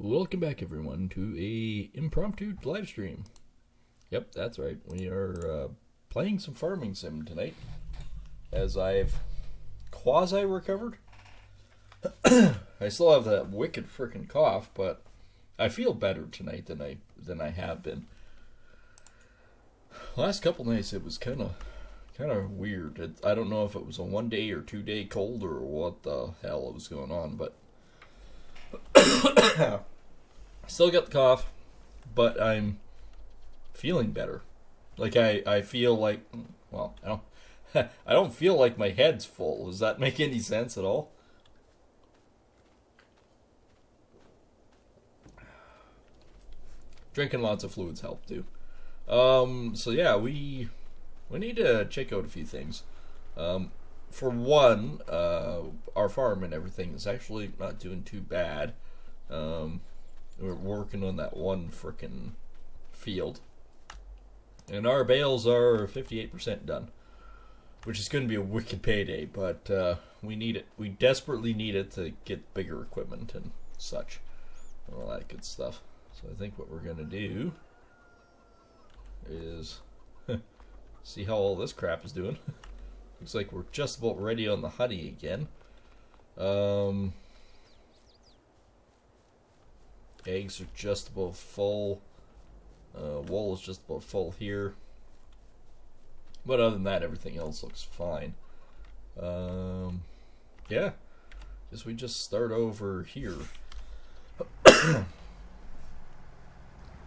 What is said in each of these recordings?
Welcome back, everyone, to a impromptu live stream. Yep, that's right. We are playing some farming sim tonight, as I've quasi recovered. I still have that wicked freaking cough, but I feel better tonight than I have been. Last couple nights it was kind of weird. I don't know if it was a 1 day or 2 day cold or what the hell was going on, but still got the cough, but I'm feeling better. Like I feel like, well, I don't feel like my head's full. Does that make any sense at all? Drinking lots of fluids help too. So yeah, we need to check out a few things. For one, our farm and everything is actually not doing too bad. We're working on that one frickin' field. And our bales are 58% done. Which is going to be a wicked payday, but we need it. We desperately need it to get bigger equipment and such. And all that good stuff. So I think what we're going to do is see how all this crap is doing. Looks like we're just about ready on the honey again. Eggs are just about full. Wool is just about full here. But other than that, everything else looks fine. Yeah. Guess we just start over here.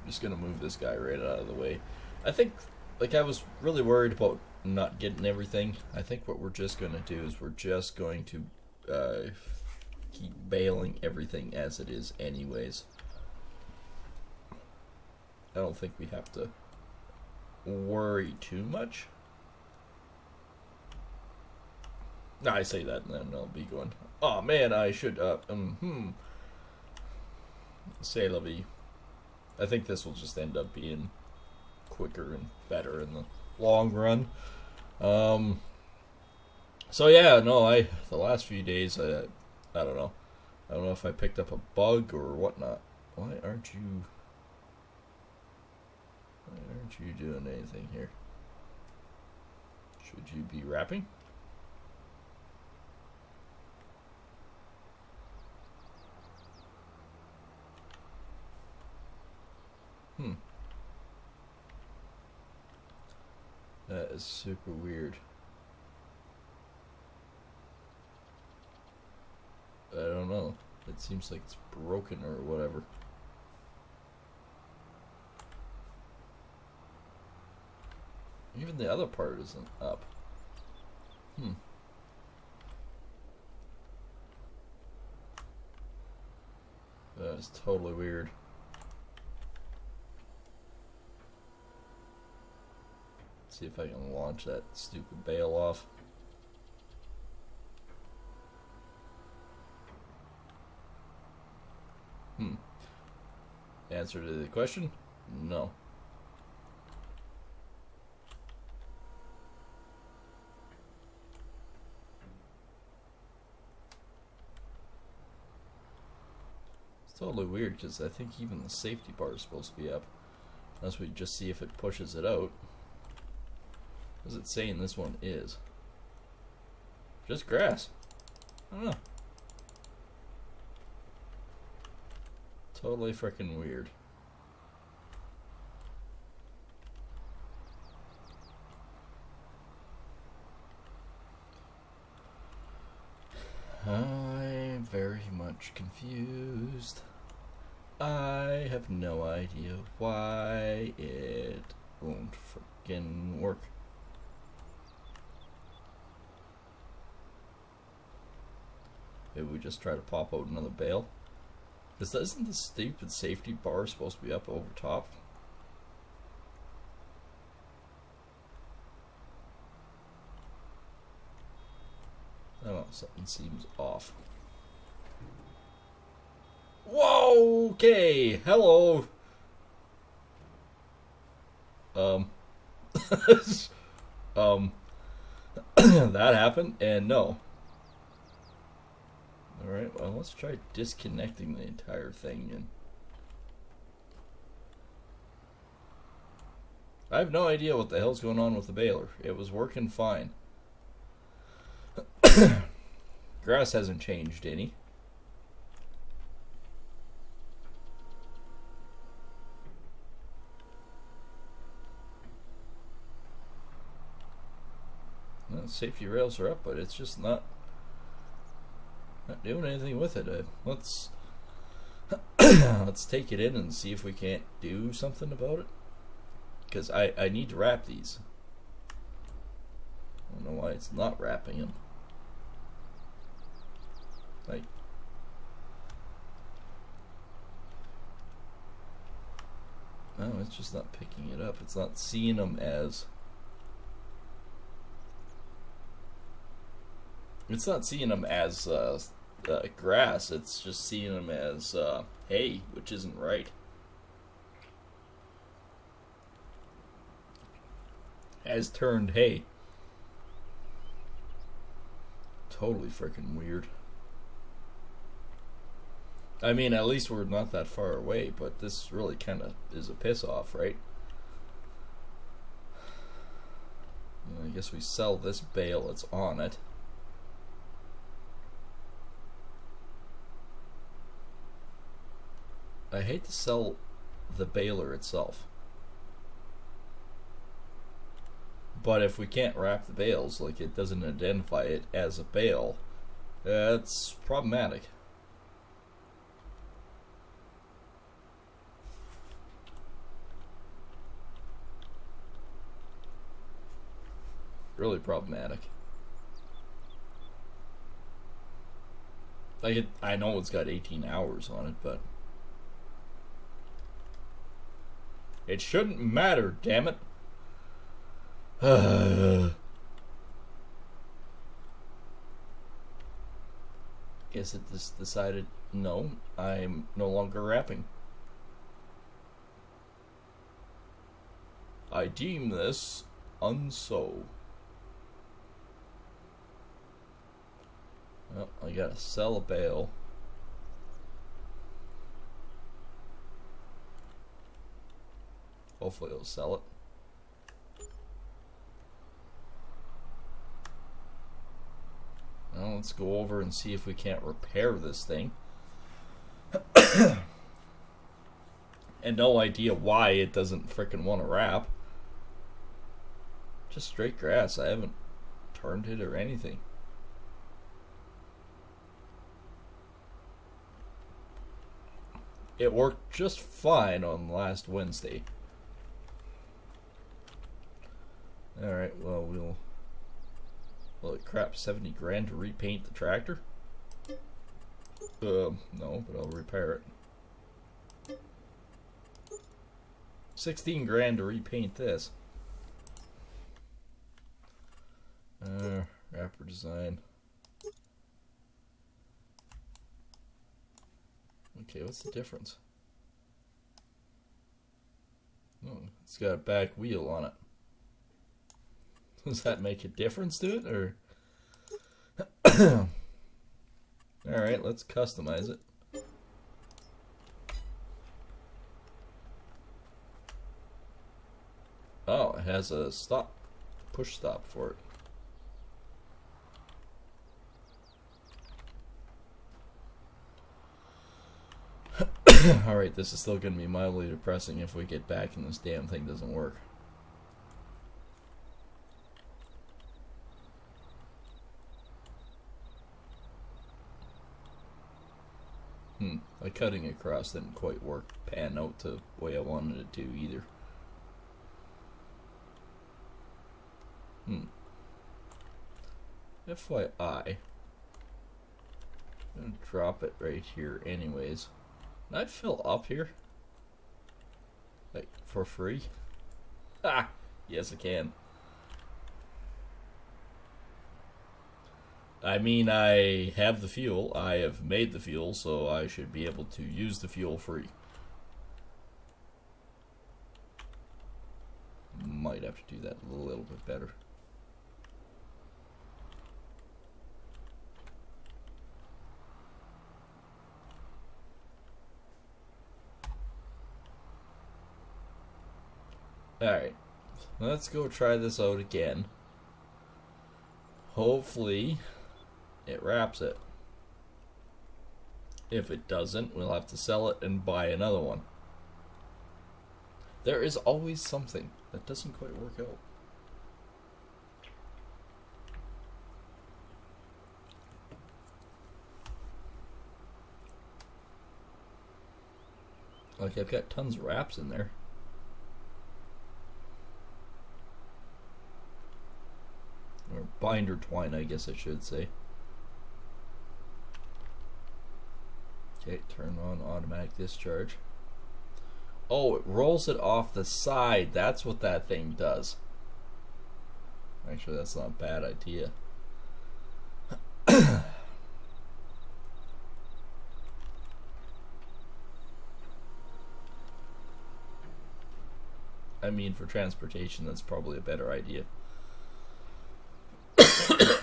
Just gonna move this guy right out of the way. I think, like, I was really worried about not getting everything. I think what we're just gonna do is we're just going to keep baling everything as it is anyways. I don't think we have to worry too much. Nah, I say that and then I'll be going, oh man, I should, say la vie. I think this will just end up being quicker and better in the long run. So yeah, no, the last few days, I don't know. I don't know if I picked up a bug or whatnot. Why aren't you doing anything here? Should you be rapping? That is super weird. I don't know. It seems like it's broken or whatever. Even the other part isn't up. That is totally weird. See if I can launch that stupid bale off. Answer to the question? No. It's totally weird because I think even the safety bar is supposed to be up. Unless we just see if it pushes it out. What is it saying this one is? Just grass. I don't know. Totally freaking weird. I'm very much confused. I have no idea why it won't freaking work. Maybe we just try to pop out another bale. Because isn't the stupid safety bar supposed to be up over top? I don't know, something seems off. Whoa, okay, hello. That happened, and no. Alright, well, let's try disconnecting the entire thing and I have no idea what the hell's going on with the baler. It was working fine. Grass hasn't changed any. Well, safety rails are up, but it's just not doing anything with it. Let's let's take it in and see if we can't do something about it. Because I need to wrap these. I don't know why it's not wrapping them. Like, no, it's just not picking it up. It's not seeing them as. It's not seeing them as grass. It's just seeing them as hay, which isn't right. Has turned hay. Totally freaking weird. I mean, at least we're not that far away, but this really kind of is a piss off, right? I guess we sell this bale that's on it. I hate to sell the baler itself. But if we can't wrap the bales, like it doesn't identify it as a bale, that's problematic. Really problematic. Like I know it's got 18 hours on it, but it shouldn't matter, damn it. Guess it just decided, no, I'm no longer wrapping. I deem this unso. Well, I gotta sell a bale. Hopefully it'll sell it. Well, let's go over and see if we can't repair this thing. And no idea why it doesn't frickin' want to wrap. Just straight grass. I haven't turned it or anything. It worked just fine on last Wednesday. Alright, well, well, crap, 70 grand to repaint the tractor? No, but I'll repair it. 16 grand to repaint this. Wrapper design. Okay, what's the difference? Oh, it's got a back wheel on it. Does that make a difference to it, or? Alright, let's customize it. Oh, it has a stop, push stop for it. Alright, this is still going to be mildly depressing if we get back and this damn thing doesn't work. Like cutting across didn't quite pan out the way I wanted it to either. FYI, I'm gonna drop it right here anyways. Can I fill up here? Like, for free? Ah! Yes, I can. I mean, I have the fuel. I have made the fuel, so I should be able to use the fuel free. Might have to do that a little bit better. Alright, Let's go try this out again. Hopefully, it wraps it. If it doesn't, we'll have to sell it and buy another one. There is always something that doesn't quite work out. Like, I've got tons of wraps in there. Or binder twine, I guess I should say. Okay, turn on automatic discharge. Oh, it rolls it off the side. That's what that thing does. Actually, that's not a bad idea. I mean, for transportation, that's probably a better idea.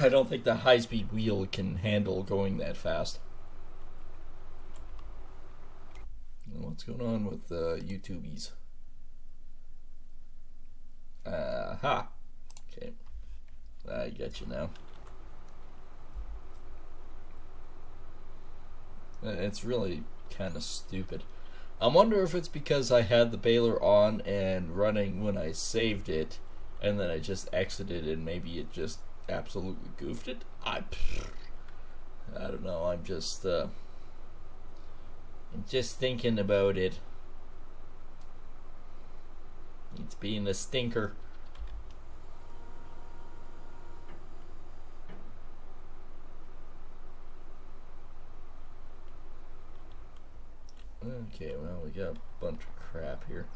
I don't think the high-speed wheel can handle going that fast. What's going on with YouTubies? Aha! Okay. I get you now. It's really kind of stupid. I wonder if it's because I had the baler on and running when I saved it, and then I just exited and maybe it just absolutely goofed it. I don't know. I'm just thinking about it. It's being a stinker. Okay, well, we got a bunch of crap here.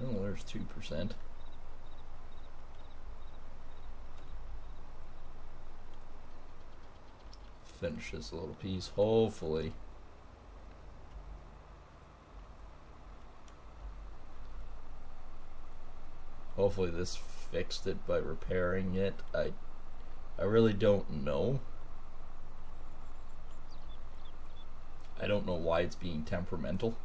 Oh, there's 2%. Finish this little piece, hopefully. Hopefully this fixed it by repairing it. I really don't know. I don't know why it's being temperamental.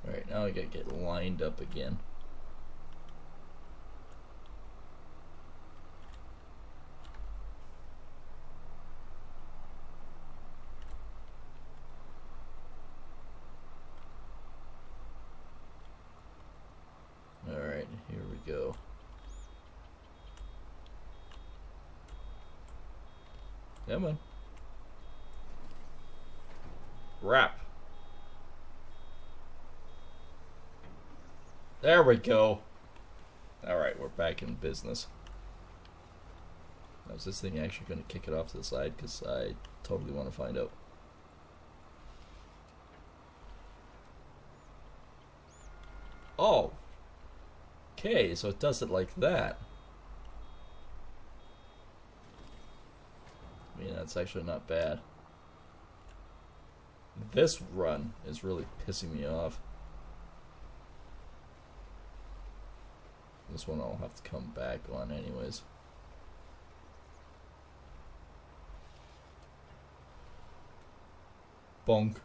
Alright, now I gotta get lined up again. Alright, here we go. Come on. Wrap. There we go. Alright, we're back in business. Now, is this thing actually going to kick it off to the side? Because I totally want to find out. Oh. Okay, so it does it like that. I mean, that's actually not bad. This run is really pissing me off. This one I'll have to come back on anyways. Bonk.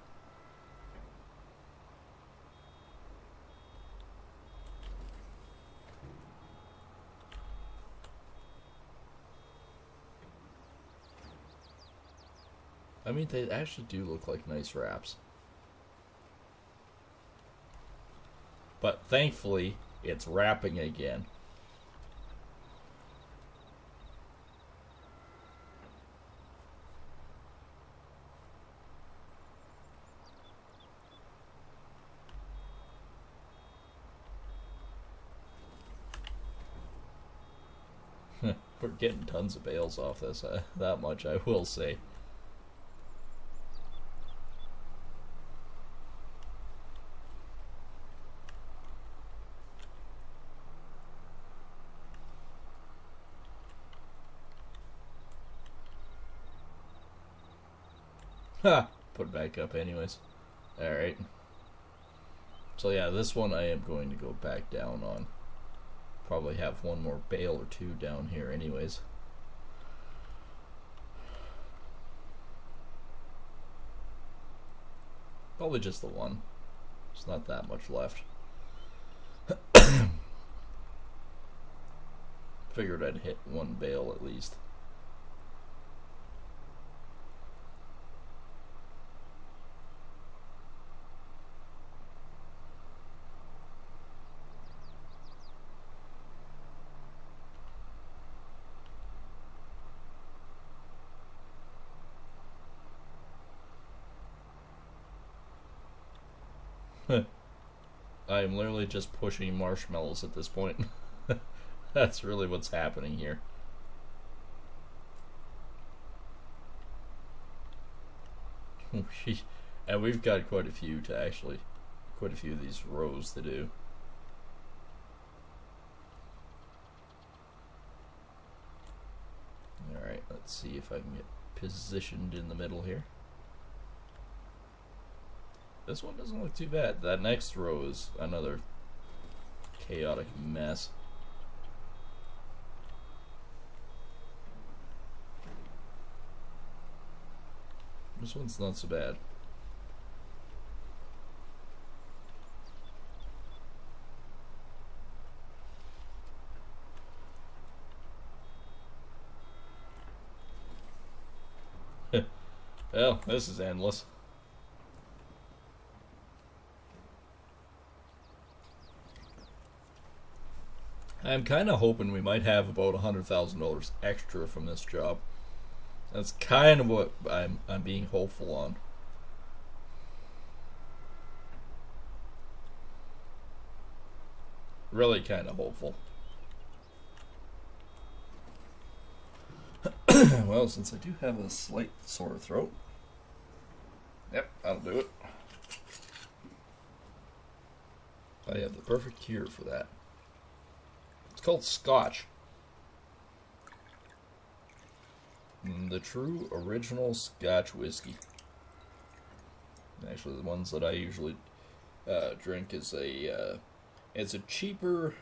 I mean, they actually do look like nice wraps. But thankfully, it's wrapping again. We're getting tons of bales off this, that much I will say. Ha! put it back up anyways. Alright. So yeah, this one I am going to go back down on. Probably have one more bale or two down here anyways. Probably just the one. There's not that much left. Figured I'd hit one bale at least. I am literally just pushing marshmallows at this point. That's really what's happening here. And we've got quite a few of these rows to do. Alright, let's see if I can get positioned in the middle here. This one doesn't look too bad. That next row is another chaotic mess. This one's not so bad. Well, this is endless. I'm kind of hoping we might have about $100,000 extra from this job. That's kind of what I'm being hopeful on. Really kind of hopeful. Well, since I do have a slight sore throat, yep, I'll do it. I have the perfect cure for that. It's called Scotch. The true original Scotch whiskey. Actually, the ones that I usually drink is it's a cheaper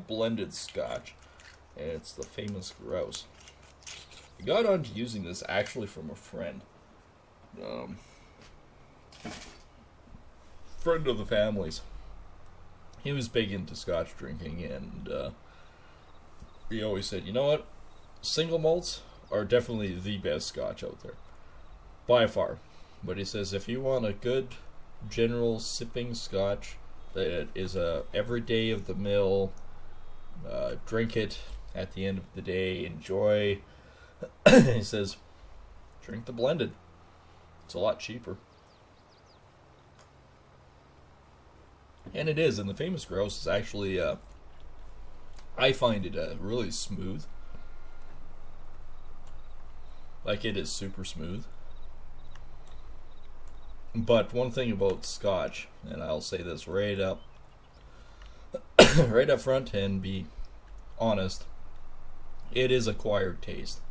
blended Scotch, and it's the famous Grouse. I got onto using this actually from a friend. Friend of the family's. He was big into Scotch drinking, and he always said, you know what? Single malts are definitely the best Scotch out there. By far. But he says if you want a good general sipping Scotch that is a every day of the mill, drink it at the end of the day, enjoy. He says, drink the blended. It's a lot cheaper. And it is, and the famous Grouse is actually, I find it really smooth. Like, it is super smooth. But one thing about Scotch, and I'll say this right up right up front and be honest, it is acquired taste.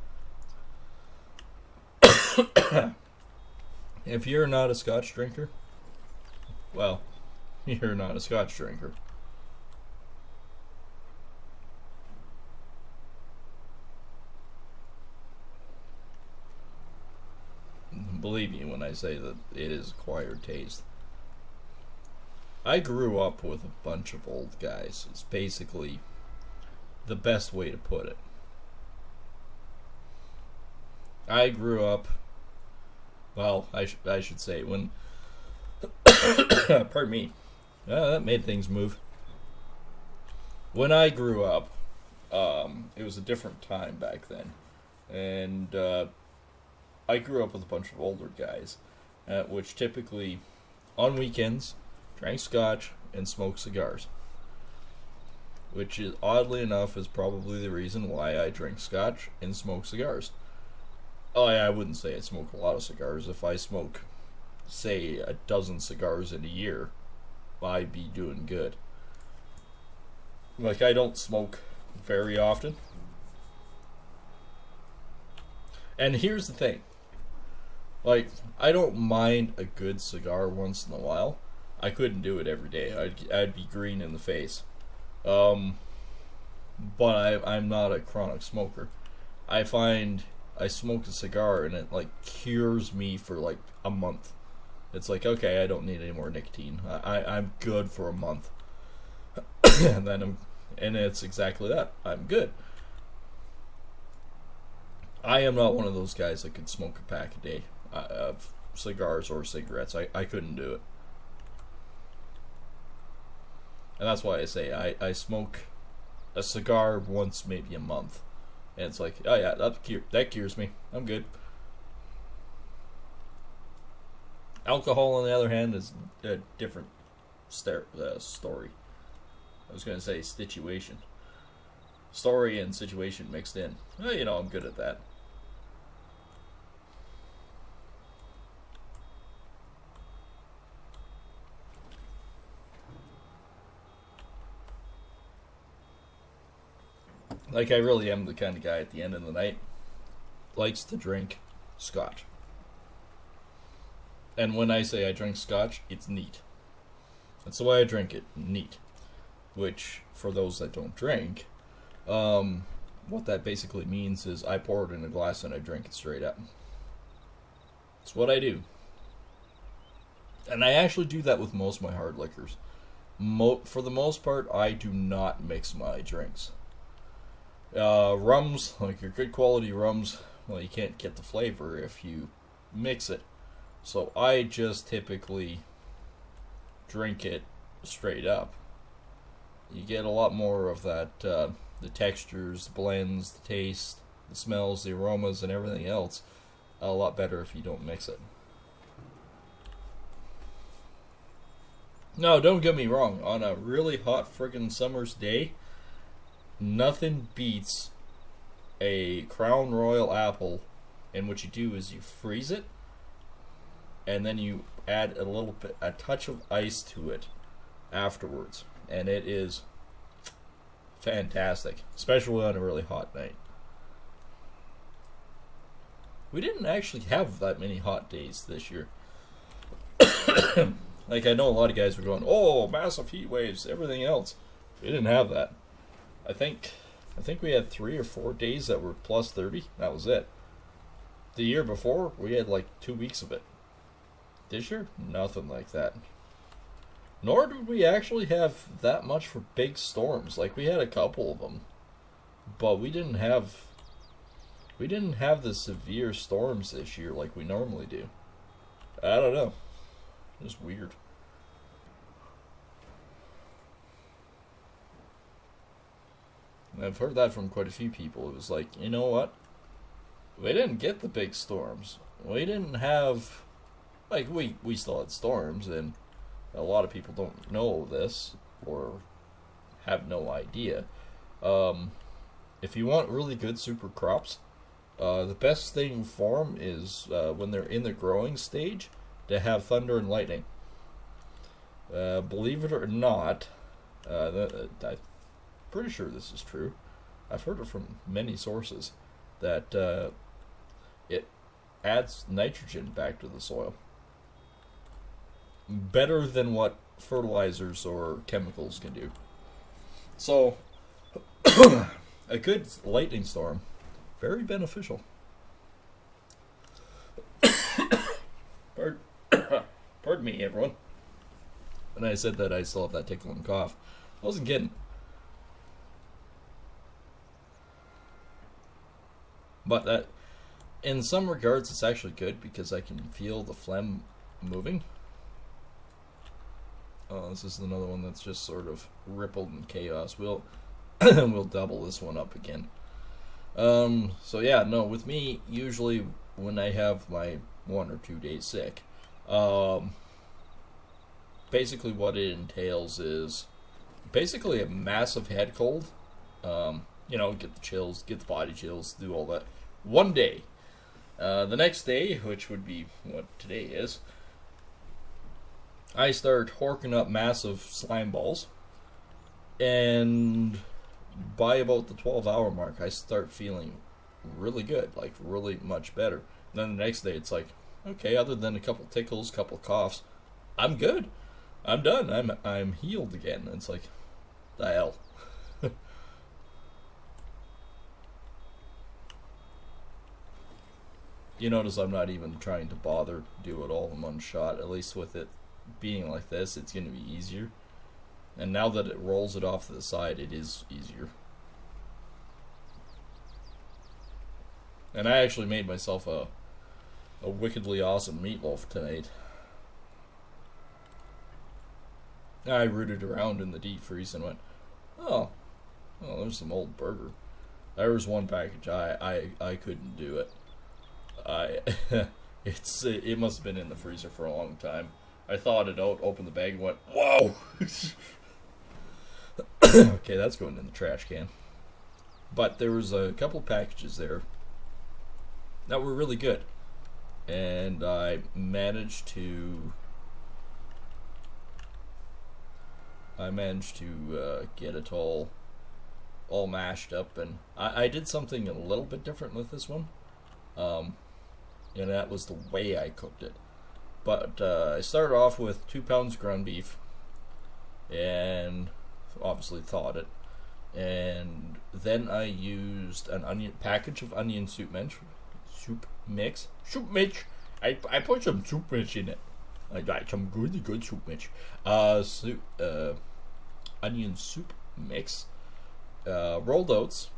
If you're not a Scotch drinker, well, you're not a Scotch drinker. Believe me when I say that it is acquired taste. I grew up with a bunch of old guys. It's basically the best way to put it. I grew up, well, I should say, when, pardon me, that made things move. When I grew up, it was a different time back then. And I grew up with a bunch of older guys, which typically, on weekends, drank Scotch and smoked cigars. Which is, oddly enough, is probably the reason why I drink Scotch and smoke cigars. Oh, yeah, I wouldn't say I smoke a lot of cigars. If I smoke, say, a dozen cigars in a year, I'd be doing good. Like, I don't smoke very often. And here's the thing. Like, I don't mind a good cigar once in a while. I couldn't do it every day. I'd be green in the face. Um, but I'm not a chronic smoker. I find I smoke a cigar and it like cures me for like a month. It's like, okay, I don't need any more nicotine. I'm good for a month. and then and it's exactly that. I'm good. I am not one of those guys that could smoke a pack a day of cigars or cigarettes. I couldn't do it. And that's why I say I smoke a cigar once, maybe a month. And it's like, oh yeah, that cures me. I'm good. Alcohol, on the other hand, is a different story. I was going to say situation. Story and situation mixed in. Well, you know, I'm good at that. Like, I really am the kind of guy at the end of the night likes to drink scotch. And when I say I drink scotch, it's neat. That's the way I drink it, neat. Which, for those that don't drink, what that basically means is I pour it in a glass and I drink it straight up. It's what I do. And I actually do that with most of my hard liquors. For the most part, I do not mix my drinks. Rums, like your good quality rums, well, you can't get the flavor if you mix it. So I just typically drink it straight up. You get a lot more of that, the textures, the blends, the taste, the smells, the aromas, and everything else a lot better if you don't mix it. No, don't get me wrong. On a really hot friggin' summer's day, nothing beats a Crown Royal apple, and what you do is you freeze it, and then you add a touch of ice to it afterwards, and it is fantastic, especially on a really hot night. We didn't actually have that many hot days this year. Like, I know a lot of guys were going, oh, massive heat waves, everything else. We didn't have that. I think we had 3 or 4 days that were plus 30. That was it. The year before, we had like 2 weeks of it. This year, nothing like that. Nor did we actually have that much for big storms. Like, we had a couple of them, but we didn't have the severe storms this year like we normally do. I don't know. It's weird. And I've heard that from quite a few people. It was like, you know what? We didn't get the big storms. We didn't have... Like, we still had storms, and a lot of people don't know this, or have no idea. If you want really good super crops, the best thing for them is, when they're in the growing stage, to have thunder and lightning. Believe it or not, I'm pretty sure this is true. I've heard it from many sources that it adds nitrogen back to the soil. Better than what fertilizers or chemicals can do. So, a good lightning storm, very beneficial. Pardon me, everyone. When I said that, I still have that tickling cough. I wasn't kidding. But that, in some regards, it's actually good because I can feel the phlegm moving. Oh, this is another one that's just sort of rippled in chaos. We'll double this one up again. So yeah, no, with me, usually when I have my 1 or 2 days sick, basically what it entails is basically a massive head cold. Get the chills, get the body chills, do all that. One day. The next day, which would be what today is, I start horking up massive slime balls, and by about the 12-hour mark, I start feeling really good, like really much better. And then the next day, it's like, okay, other than a couple tickles, couple coughs, I'm good. I'm done. I'm healed again. And it's like, the hell. You notice I'm not even trying to bother do it all in one shot. At least with it being like this, it's going to be easier. And now that it rolls it off to the side, it is easier. And I actually made myself a wickedly awesome meatloaf tonight. I rooted around in the deep freeze and went, oh, there's some old burger. There was one package I couldn't do it. It must have been in the freezer for a long time. I thawed it out, opened the bag, and went, whoa! Okay, that's going in the trash can. But there was a couple packages there that were really good, and I managed to get it all mashed up, and I did something a little bit different with this one. And that was the way I cooked it. But I started off with 2 pounds ground beef, and obviously thawed it. And then I used an package of onion soup mix. I put some soup mix in it. I got some really good soup mix. Onion soup mix, rolled oats.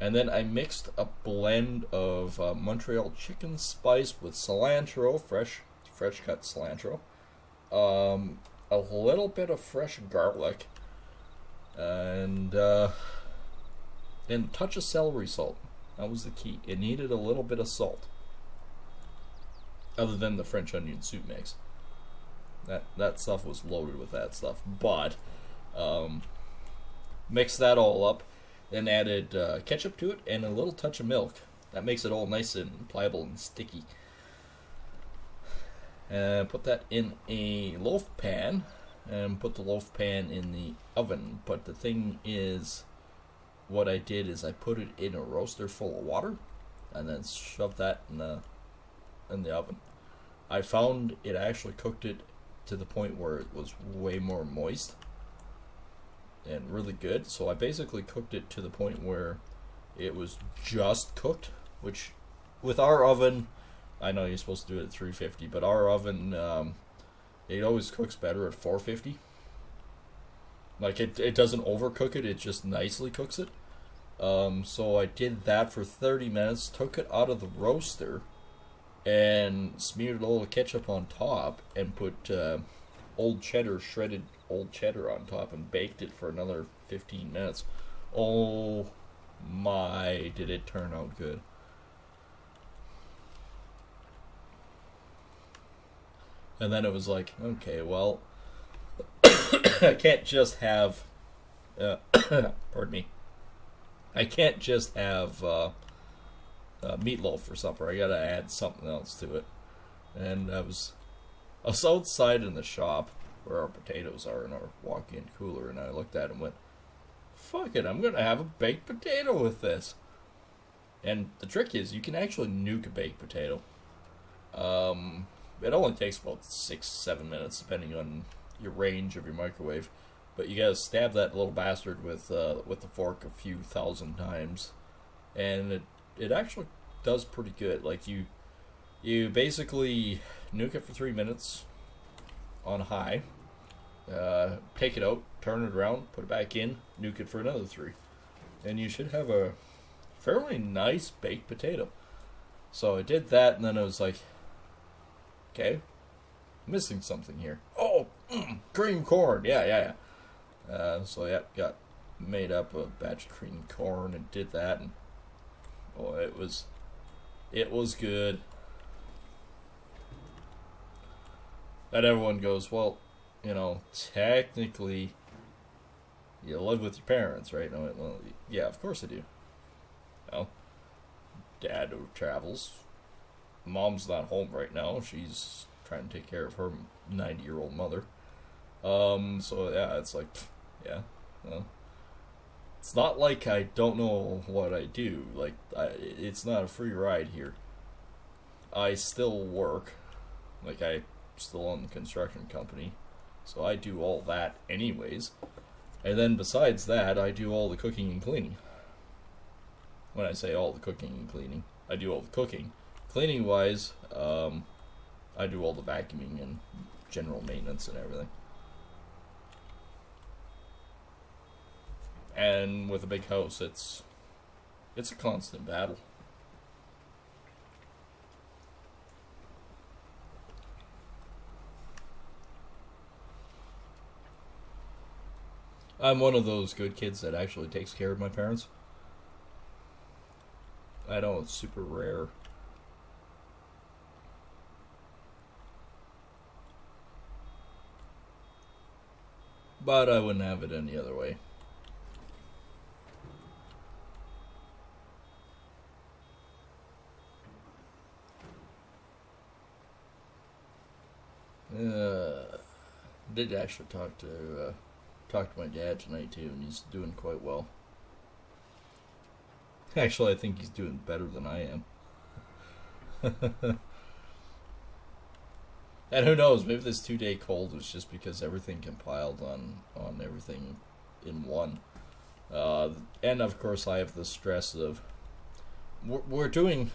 And then I mixed a blend of Montreal chicken spice with cilantro, fresh cut cilantro, a little bit of fresh garlic, and a touch of celery salt. That was the key. It needed a little bit of salt, other than the French onion soup mix. That stuff was loaded with that stuff. But mixed that all up. Then added ketchup to it and a little touch of milk. That makes it all nice and pliable and sticky. And put that in a loaf pan, and put the loaf pan in the oven. But the thing is, what I did is I put it in a roaster full of water, and then shoved that in the oven. I found it actually cooked it to the point where it was way more moist and really good. So I basically cooked it to the point where it was just cooked, which with our oven, I know you're supposed to do it at 350, but our oven, it always cooks better at 450. Like it doesn't overcook it, it just nicely cooks it. So I did that for 30 minutes, took it out of the roaster, and smeared a little ketchup on top, and put shredded old cheddar on top, and baked it for another 15 minutes. Oh my, did it turn out good. And then it was like, okay, well, I can't just have, pardon me, I can't just have meatloaf for supper. I gotta add something else to it. And I was outside in the shop where our potatoes are in our walk-in cooler, and I looked at it and went, fuck it, I'm gonna have a baked potato with this. And the trick is, you can actually nuke a baked potato. It only takes about 6-7 minutes, depending on your range of your microwave. But you gotta stab that little bastard with the fork a few thousand times, and it actually does pretty good. Like you basically nuke it for 3 minutes on high, take it out, turn it around, put it back in, nuke it for another 3, and you should have a fairly nice baked potato. So I did that, and then I was like, okay, missing something here. Oh, cream corn, yeah. So yeah, got made up a batch of cream corn and did that, and oh, it was good. And everyone goes, well, technically, you live with your parents, right? No, well, yeah, of course I do. Well, Dad travels. Mom's not home right now. She's trying to take care of her 90-year-old mother. So yeah, it's like, yeah, well, it's not like I don't know what I do. Like, it's not a free ride here. I still work. Like, I still own the construction company. So I do all that anyways. And then besides that, I do all the cooking and cleaning. When I say all the cooking and cleaning, I do all the cooking. Cleaning wise, I do all the vacuuming and general maintenance and everything. And with a big house, it's a constant battle. I'm one of those good kids that actually takes care of my parents. I know it's super rare. But I wouldn't have it any other way. Did actually talk to my dad tonight too, and he's doing quite well. Actually, I think he's doing better than I am. And who knows, maybe this 2-day cold was just because everything compiled on everything in one. And of course I have the stress of, we're doing,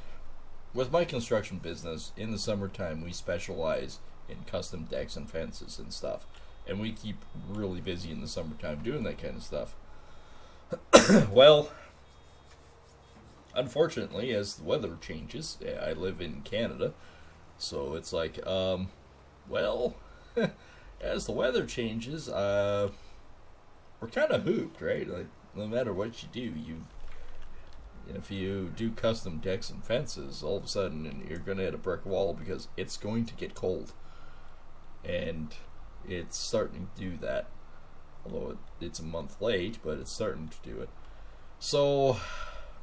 with my construction business, in the summertime we specialize in custom decks and fences and stuff. And we keep really busy in the summertime doing that kind of stuff. Well, unfortunately, as the weather changes, I live in Canada, so it's like, well, as the weather changes, we're kind of hooped, right? Like, no matter what you do, if you do custom decks and fences, all of a sudden you're going to hit a brick wall because it's going to get cold. And it's starting to do that. Although it's a month late, but it's starting to do it. So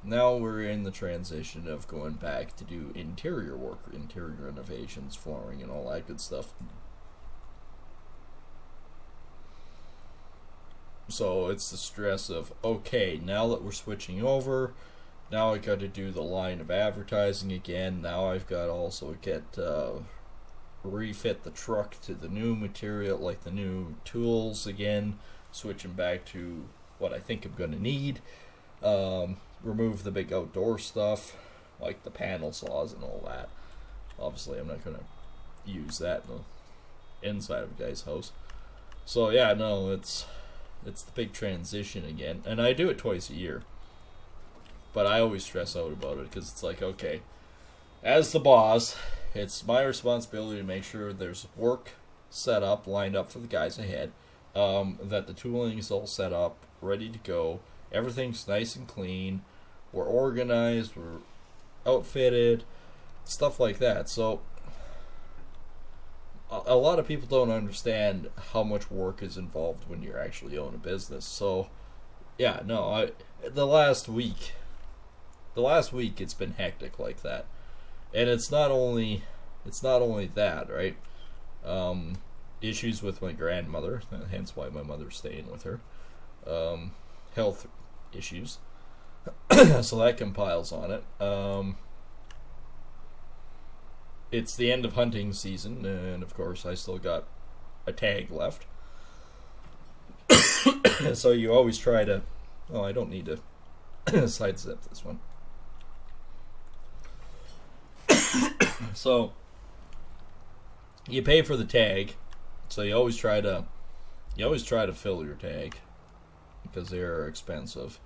now we're in the transition of going back to do interior work, interior renovations, flooring, and all that good stuff. So it's the stress of, okay, now that we're switching over, now I got to do the line of advertising again. Now I've got to also get refit the truck to the new material, like the new tools again, switching back to what I think I'm going to need. Remove the big outdoor stuff, like the panel saws and all that. Obviously, I'm not going to use that in the inside of a guy's house. So yeah, no, it's the big transition again, and I do it twice a year. But I always stress out about it because it's like, okay, as the boss, it's my responsibility to make sure there's work set up, lined up for the guys ahead, that the tooling is all set up, ready to go, everything's nice and clean, we're organized, we're outfitted, stuff like that. So a lot of people don't understand how much work is involved when you actually own a business. So yeah, no, the last week it's been hectic like that. And it's not only that, right? Issues with my grandmother, hence why my mother's staying with her. Health issues, so that compiles on it. It's the end of hunting season, and of course I still got a tag left. So you always try to. Oh, I don't need to sidestep this one. So you pay for the tag, so you always try to fill your tag because they are expensive.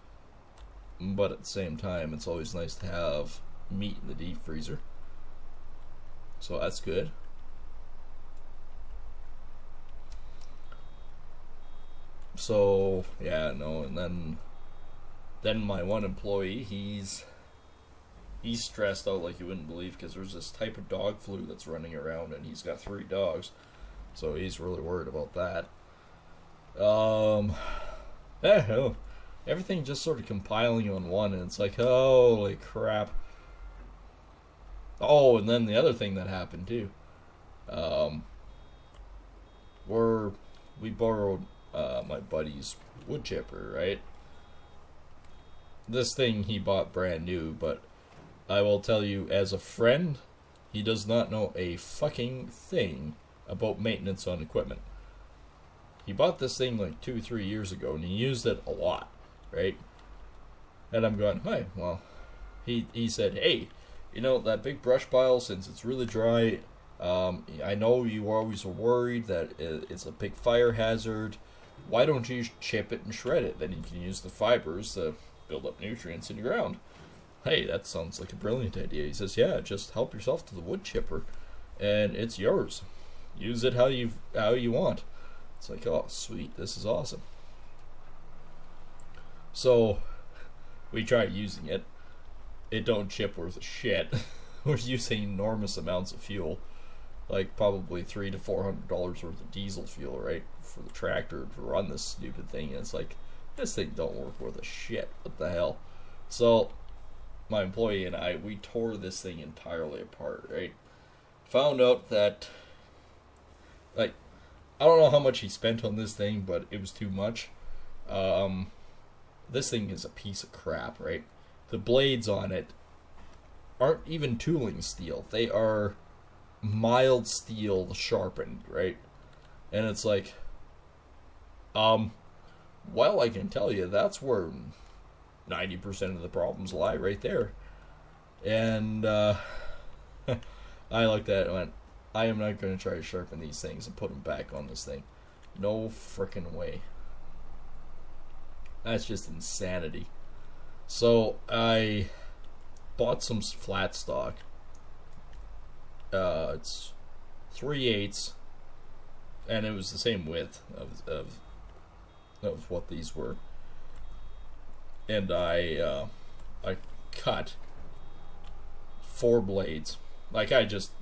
But at the same time, it's always nice to have meat in the deep freezer. So that's good. So yeah, no, and then my one employee, he's stressed out like you wouldn't believe because there's this type of dog flu that's running around, and he's got 3 dogs, so he's really worried about that. Yeah, everything just sort of compiling on one, and it's like, holy crap. Oh, and then the other thing that happened too, we borrowed my buddy's wood chipper, right? This thing he bought brand new, but I will tell you, as a friend, He does not know a fucking thing about maintenance on equipment. He bought this thing like 2-3 years ago, and he used it a lot, right? And I'm going, hi, well, he said, hey, you know, that big brush pile, since it's really dry, I know you always are worried that it's a big fire hazard. Why don't you chip it and shred it? Then you can use the fibers to build up nutrients in the ground. Hey, that sounds like a brilliant idea. He says, yeah, just help yourself to the wood chipper, and it's yours. Use it how you want. It's like, oh, sweet, this is awesome. So, we tried using it. It don't chip worth a shit. We're using enormous amounts of fuel, like probably $300 to $400 worth of diesel fuel, right, for the tractor to run this stupid thing. And it's like, this thing don't work worth a shit. What the hell? So, my employee and I, we tore this thing entirely apart, right? Found out that, like, I don't know how much he spent on this thing, but it was too much. This thing is a piece of crap, right? The blades on it aren't even tooling steel. They are mild steel sharpened, right? And it's like, well, I can tell you that's where 90% of the problems lie right there. And I looked at it and went, I am not going to try to sharpen these things and put them back on this thing. No frickin' way. That's just insanity. So I bought some flat stock. It's 3/8, and it was the same width of what these were. And I cut 4 blades. Like I just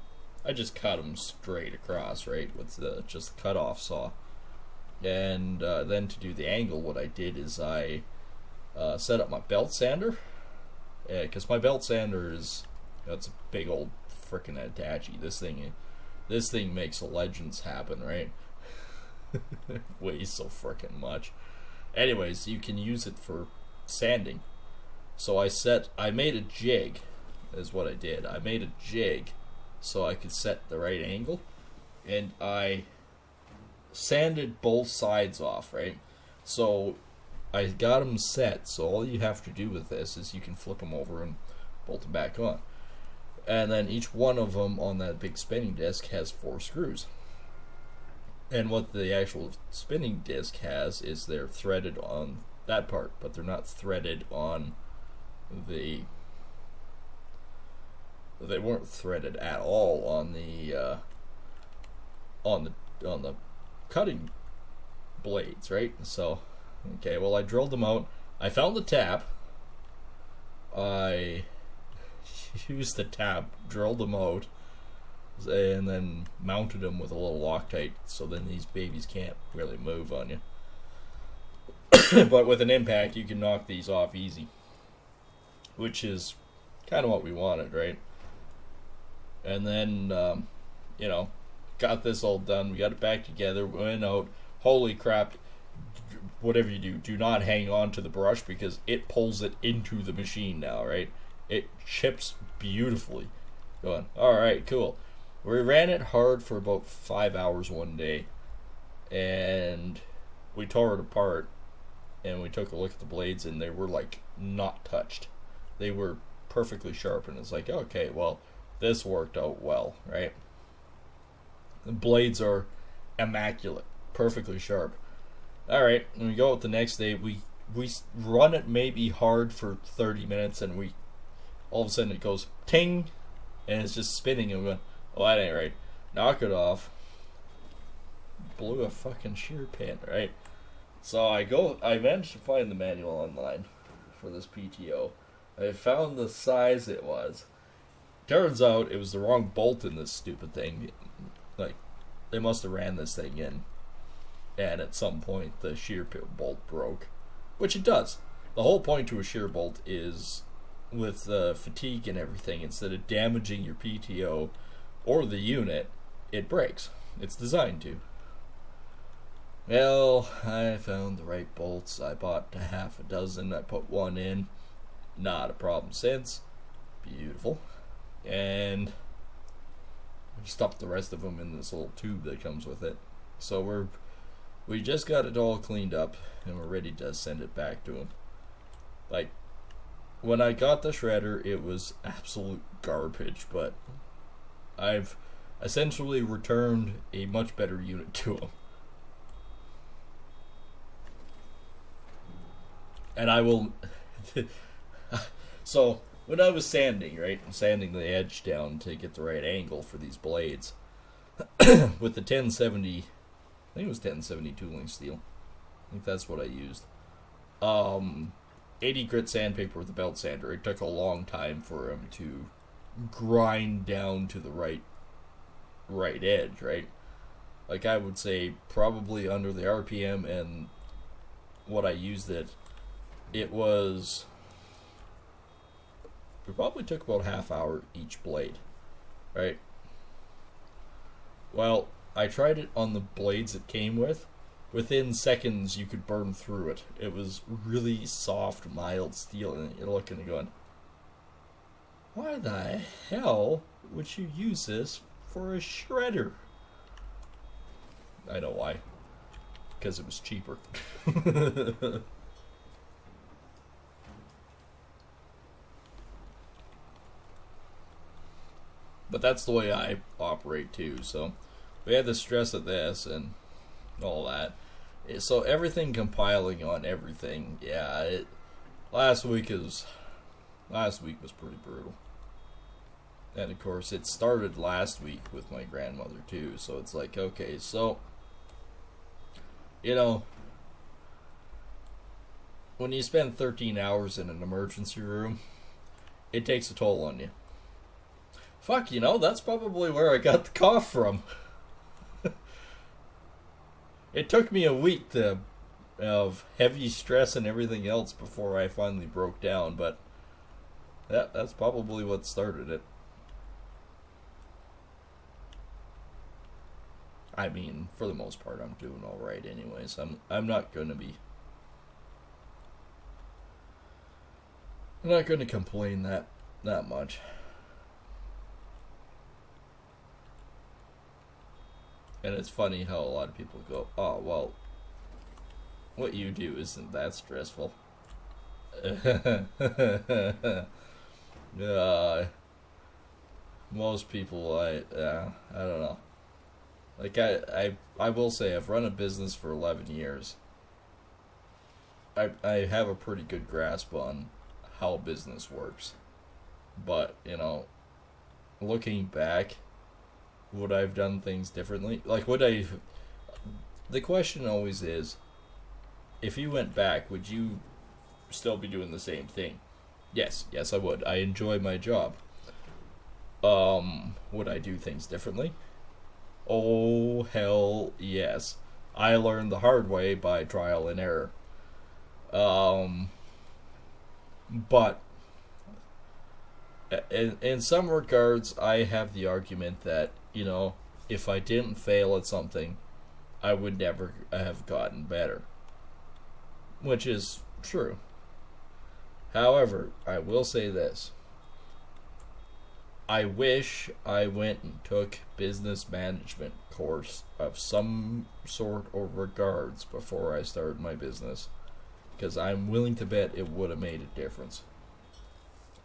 cut them straight across, right, with just the cut-off saw. And then to do the angle, what I did is I set up my belt sander, because my belt sander is, it's a big old frickin' Hitachi. This thing makes legends happen, right? It weighs so frickin' much. Anyways, you can use it for sanding. So I made a jig, is what I did. I made a jig so I could set the right angle, and I sanded both sides off, right? So I got them set, so all you have to do with this is you can flip them over and bolt them back on. And then each one of them on that big spinning disc has 4 screws. And what the actual spinning disc has is they're threaded on that part, but they're not threaded on the... They weren't threaded at all on the cutting blades, right? So, okay, well, I drilled them out. I found the tap. I used the tap, drilled them out, and then mounted them with a little Loctite, so then these babies can't really move on you. But with an impact, you can knock these off easy, which is kind of what we wanted, right? And then, you know, got this all done. We got it back together. We went out. Holy crap. Whatever you do not hang on to the brush, because it pulls it into the machine now, right? It chips beautifully. Going, alright, cool. We ran it hard for about 5 hours one day, and we tore it apart, and we took a look at the blades, and they were like not touched. They were perfectly sharp, and it's like, okay, well, this worked out well, right? The blades are immaculate, perfectly sharp. Alright, and we go out the next day. We run it maybe hard for 30 minutes, and we all of a sudden it goes ting, and it's just spinning, and we're going, oh, that ain't right. Knock it off. Blew a fucking shear pin, right? So I managed to find the manual online for this PTO. I found the size it was. Turns out it was the wrong bolt in this stupid thing. Like, they must have ran this thing in, and at some point the shear bolt broke, which it does. The whole point to a shear bolt is, with fatigue and everything, instead of damaging your PTO or the unit, it breaks. It's designed to. Well, I found the right bolts. I bought half a dozen. I put one in. Not a problem since. Beautiful. And stuff the rest of them in this little tube that comes with it. So we just got it all cleaned up, and we're ready to send it back to him. Like, when I got the shredder, it was absolute garbage, but I've essentially returned a much better unit to him. And I will... So, when I was sanding, right? Sanding the edge down to get the right angle for these blades. With the 1070... I think it was 1070 tooling steel. I think that's what I used. 80 grit sandpaper with a belt sander. It took a long time for him to grind down to the right edge, right? Like, I would say probably under the RPM and what I used it probably took about half hour each blade, right? Well, I tried it on the blades it came with. Within seconds, you could burn through it. It was really soft, mild steel, and you're looking and going, why the hell would you use this for a shredder? I know why. Because it was cheaper. But that's the way I operate too, so we had the stress of this and all that. So everything compiling on everything, yeah, last week was pretty brutal. And of course it started last week with my grandmother too, so it's like, okay, so when you spend 13 hours in an emergency room, it takes a toll on you. Fuck, that's probably where I got the cough from. It took me a week of heavy stress and everything else before I finally broke down, but that's probably what started it. I mean, for the most part, I'm doing all right anyways. I'm not going to complain that much. And it's funny how a lot of people go, oh, well, what you do isn't that stressful. Most people, I don't know. Like, I will say, I've run a business for 11 years. I have a pretty good grasp on how business works. But, looking back, would I have done things differently? Like, the question always is, if you went back, would you still be doing the same thing? Yes, I would. I enjoy my job. Would I do things differently? Oh, hell yes. I learned the hard way by trial and error. But in some regards, I have the argument that, if I didn't fail at something, I would never have gotten better. Which is true. However, I will say this. I wish I went and took business management course of some sort or regards before I started my business. Because I'm willing to bet it would have made a difference.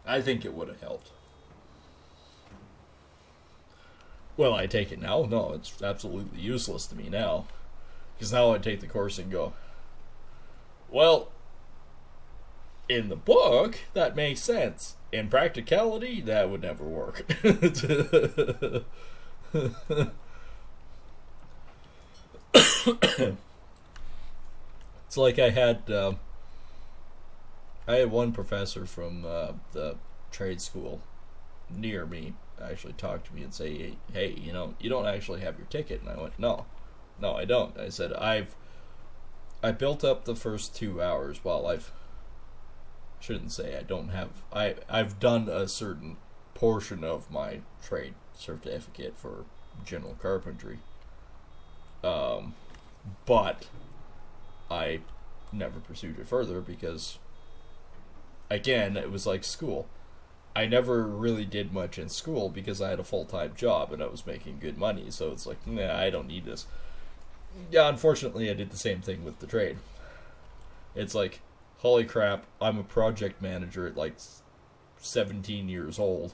I think it would have helped. Will I take it now? No, it's absolutely useless to me now. Because now I take the course and go, well, in the book, that makes sense. In practicality, that would never work. It's like I had one professor from the trade school near me actually talk to me and say, hey, you don't actually have your ticket. And I went, no, I don't. I said, I built up the first 2 hours while I've done a certain portion of my trade certificate for general carpentry. But I never pursued it further because, again, it was like school. I never really did much in school because I had a full-time job and I was making good money. So it's like, nah, I don't need this. Yeah, unfortunately, I did the same thing with the trade. It's like, holy crap, I'm a project manager at like 17 years old.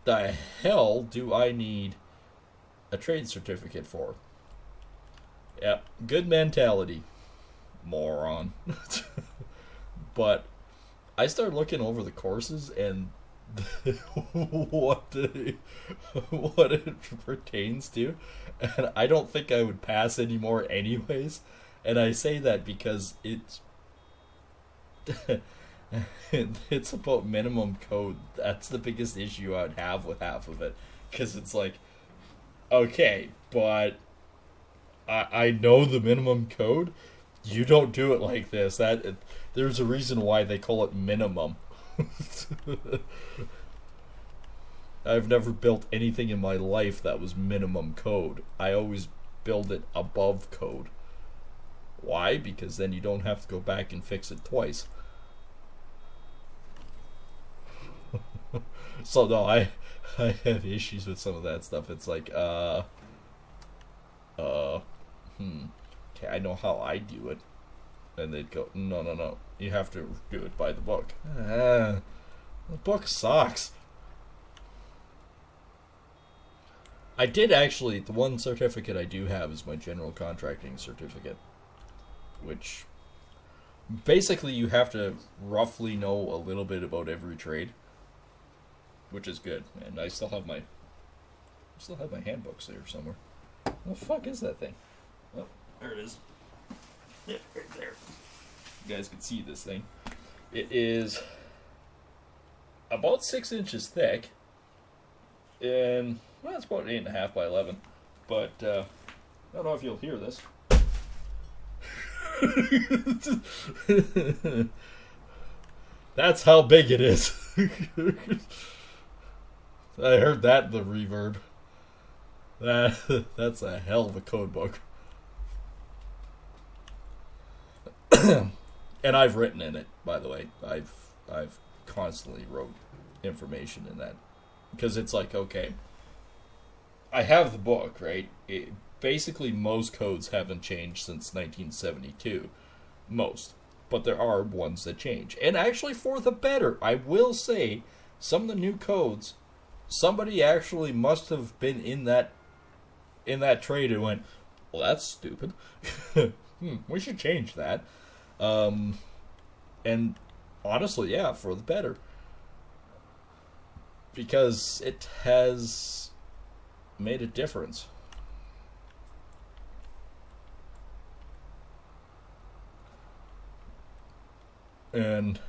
The hell do I need a trade certificate for? Yeah, good mentality, moron. But I started looking over the courses and what what it pertains to, and I don't think I would pass anymore anyways. And I say that because it's it's about minimum code. That's the biggest issue I'd have with half of it, because it's like, okay, but I know the minimum code. You don't do it like this. There's a reason why they call it minimum. I've never built anything in my life that was minimum code. I always build it above code. Why? Because then you don't have to go back and fix it twice. So no, I have issues with some of that stuff. It's like, okay, I know how I do it. And they'd go, no, you have to do it by the book. The book sucks. I did actually, the one certificate I do have is my general contracting certificate, which basically you have to roughly know a little bit about every trade, which is good. And I still have my handbooks there somewhere. What the fuck is that thing? Oh, there it is. Yeah, right there. You guys can see this thing. It is about 6 inches thick, and well, it's about 8.5 by 11. But I don't know if you'll hear this. That's how big it is. I heard that in the reverb. That's a hell of a code book. And I've written in it, by the way. I've constantly wrote information in that, because it's like, okay, I have the book, right? Basically, most codes haven't changed since 1972, most, but there are ones that change, and actually for the better. I will say, some of the new codes, somebody actually must have been in that trade and went, well, that's stupid. We should change that. And honestly, yeah, for the better. Because it has made a difference. And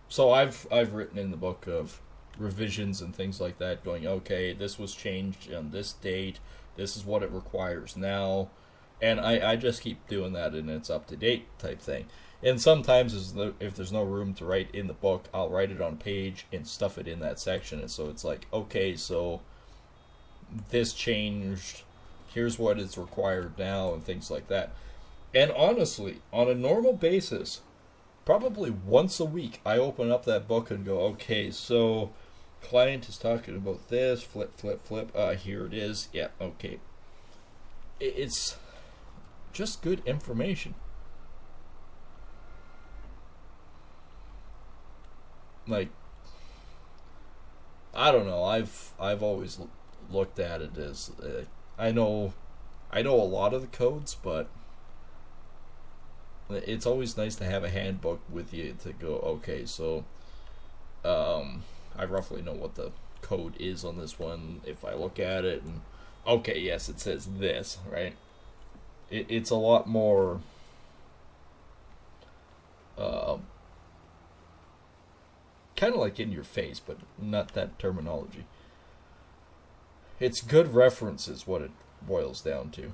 so I've written in the book of revisions and things like that, going, okay, this was changed on this date, this is what it requires now. And I just keep doing that, and it's up to date type thing. And sometimes if there's no room to write in the book, I'll write it on a page and stuff it in that section. And so it's like, okay, so this changed, here's what is required now, and things like that. And honestly, on a normal basis, probably once a week, I open up that book and go, okay, so client is talking about this, flip, here it is, yeah, okay. It's just good information. Like, I don't know, I've always looked at it as, I know a lot of the codes, but it's always nice to have a handbook with you to go, okay, so I roughly know what the code is on this one if I look at it, and okay, yes, it says this, right? It's a lot more kind of like in your face, but not that terminology. It's good reference is what it boils down to.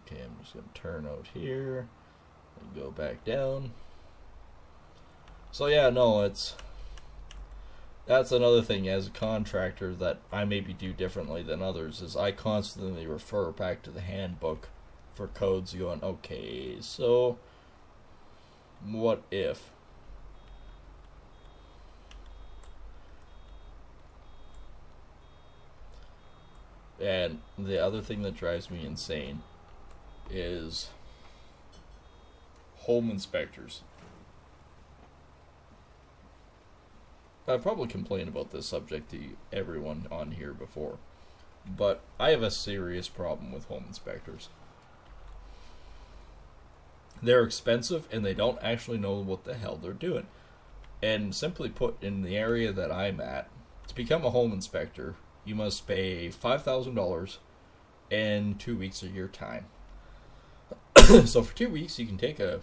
Okay, I'm just going to turn out here and go back down. So yeah, no, it's that's another thing as a contractor that I maybe do differently than others is I constantly refer back to the handbook for codes going, okay, so what if? And the other thing that drives me insane is home inspectors. I've probably complained about this subject to everyone on here before, but I have a serious problem with home inspectors. They're expensive and they don't actually know what the hell they're doing. And simply put, in the area that I'm at, to become a home inspector, you must pay $5,000 and 2 weeks of your time. So for 2 weeks, you can take a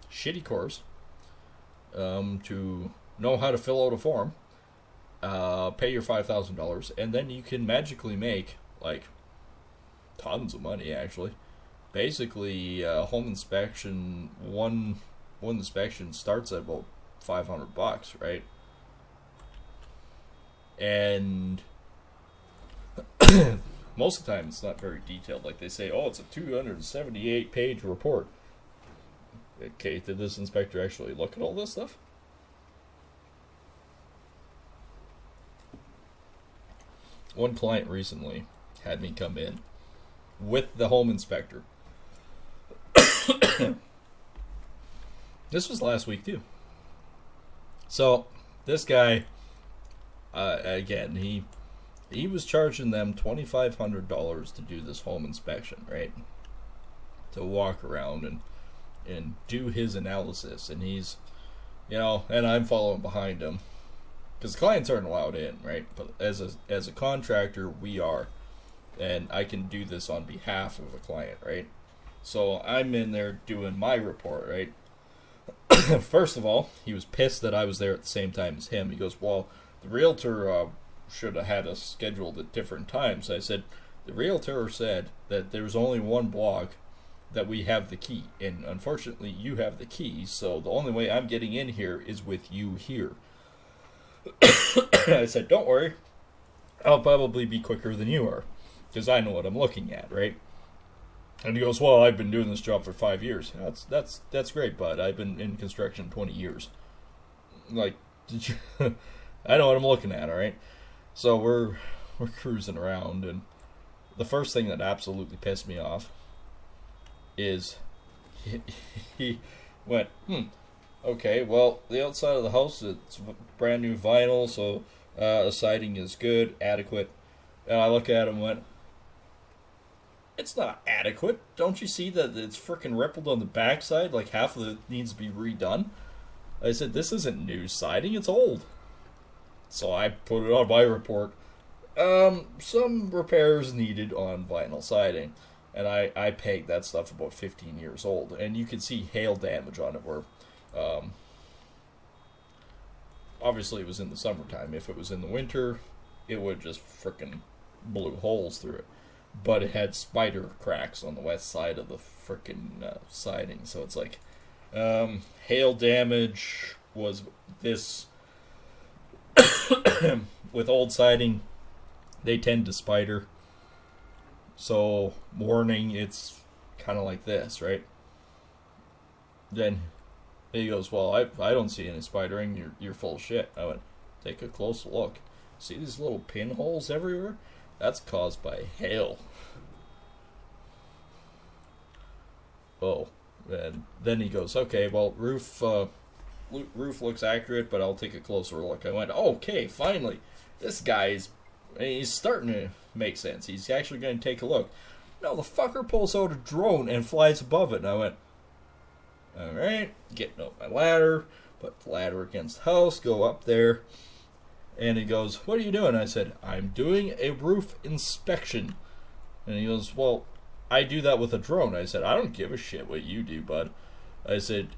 shitty course to know how to fill out a form, pay your $5,000, and then you can magically make, like, tons of money, actually. Basically, home inspection, one inspection starts at about $500, right? And most of the time it's not very detailed. Like they say, oh, it's a 278-page report. Okay, did this inspector actually look at all this stuff? One client recently had me come in with the home inspector. This was last week too. So this guy, again, he was charging them $2,500 to do this home inspection, right? To walk around and do his analysis, and he's, and I'm following behind him because clients aren't allowed in, right? But as a contractor, we are, and I can do this on behalf of a client, right? So I'm in there doing my report, right? First of all, he was pissed that I was there at the same time as him. He goes, well, the realtor should have had us scheduled at different times. I said, the realtor said that there's only one block that we have the key, and unfortunately you have the key, so the only way I'm getting in here is with you here. I said, don't worry, I'll probably be quicker than you are, because I know what I'm looking at, right? And he goes, well, I've been doing this job for 5 years. That's great, bud. I've been in construction 20 years. Like, did you... I know what I'm looking at, all right? So we're cruising around, and the first thing that absolutely pissed me off is he went, okay, well, the outside of the house, it's brand new vinyl, so the siding is good, adequate. And I look at him and went, it's not adequate. Don't you see that it's freaking rippled on the backside? Like half of it needs to be redone. I said, this isn't new siding, it's old. So I put it on my report. Some repairs needed on vinyl siding. And I pegged that stuff about 15 years old. And you can see hail damage on it where, obviously it was in the summertime. If it was in the winter, it would just frickin' blew holes through it. But it had spider cracks on the west side of the frickin' siding. So it's like, hail damage was this. With old siding, they tend to spider. So, warning, it's kind of like this, right? Then he goes, well, I don't see any spidering. You're full of shit. I went, take a close look. See these little pinholes everywhere? That's caused by hail. Oh, and then he goes, okay, well, roof looks accurate, but I'll take a closer look. I went, okay, finally, this guy's he's starting to make sense. He's actually going to take a look. No, the fucker pulls out a drone and flies above it, and I went, alright, getting up my ladder, put the ladder against the house, go up there, and he goes, what are you doing? I said, I'm doing a roof inspection. And he goes, well, I do that with a drone. I said, I don't give a shit what you do, bud. I said,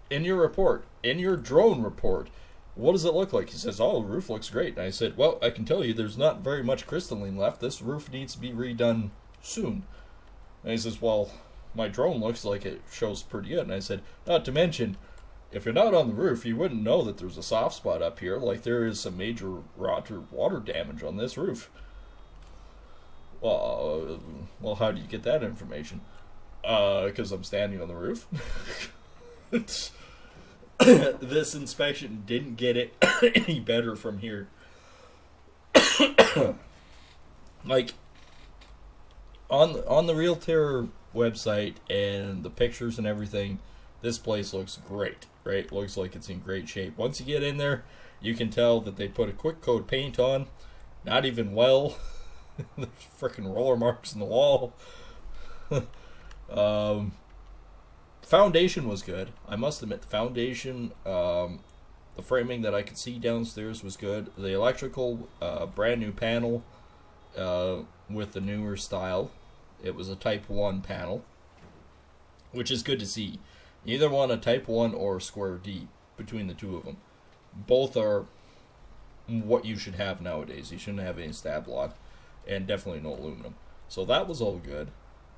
in your report, in your drone report, what does it look like? He says, oh, the roof looks great. And I said, well, I can tell you there's not very much crystalline left. This roof needs to be redone soon. And he says, well, my drone looks like it shows pretty good. And I said, not to mention, if you're not on the roof, you wouldn't know that there's a soft spot up here. Like, there is some major water damage on this roof. Well, how do you get that information? Because I'm standing on the roof. This inspection didn't get it any better from here. Like, on the Realtor website and the pictures and everything, this place looks great, right? Looks like it's in great shape. Once you get in there, you can tell that they put a quick coat paint on. Not even well. There's freaking roller marks in the wall. Foundation was good. I must admit, the foundation, the framing that I could see downstairs was good. The electrical, brand new panel with the newer style. It was a Type 1 panel, which is good to see. You either want a Type 1 or a Square D between the two of them. Both are what you should have nowadays. You shouldn't have any stab lock, and definitely no aluminum. So that was all good.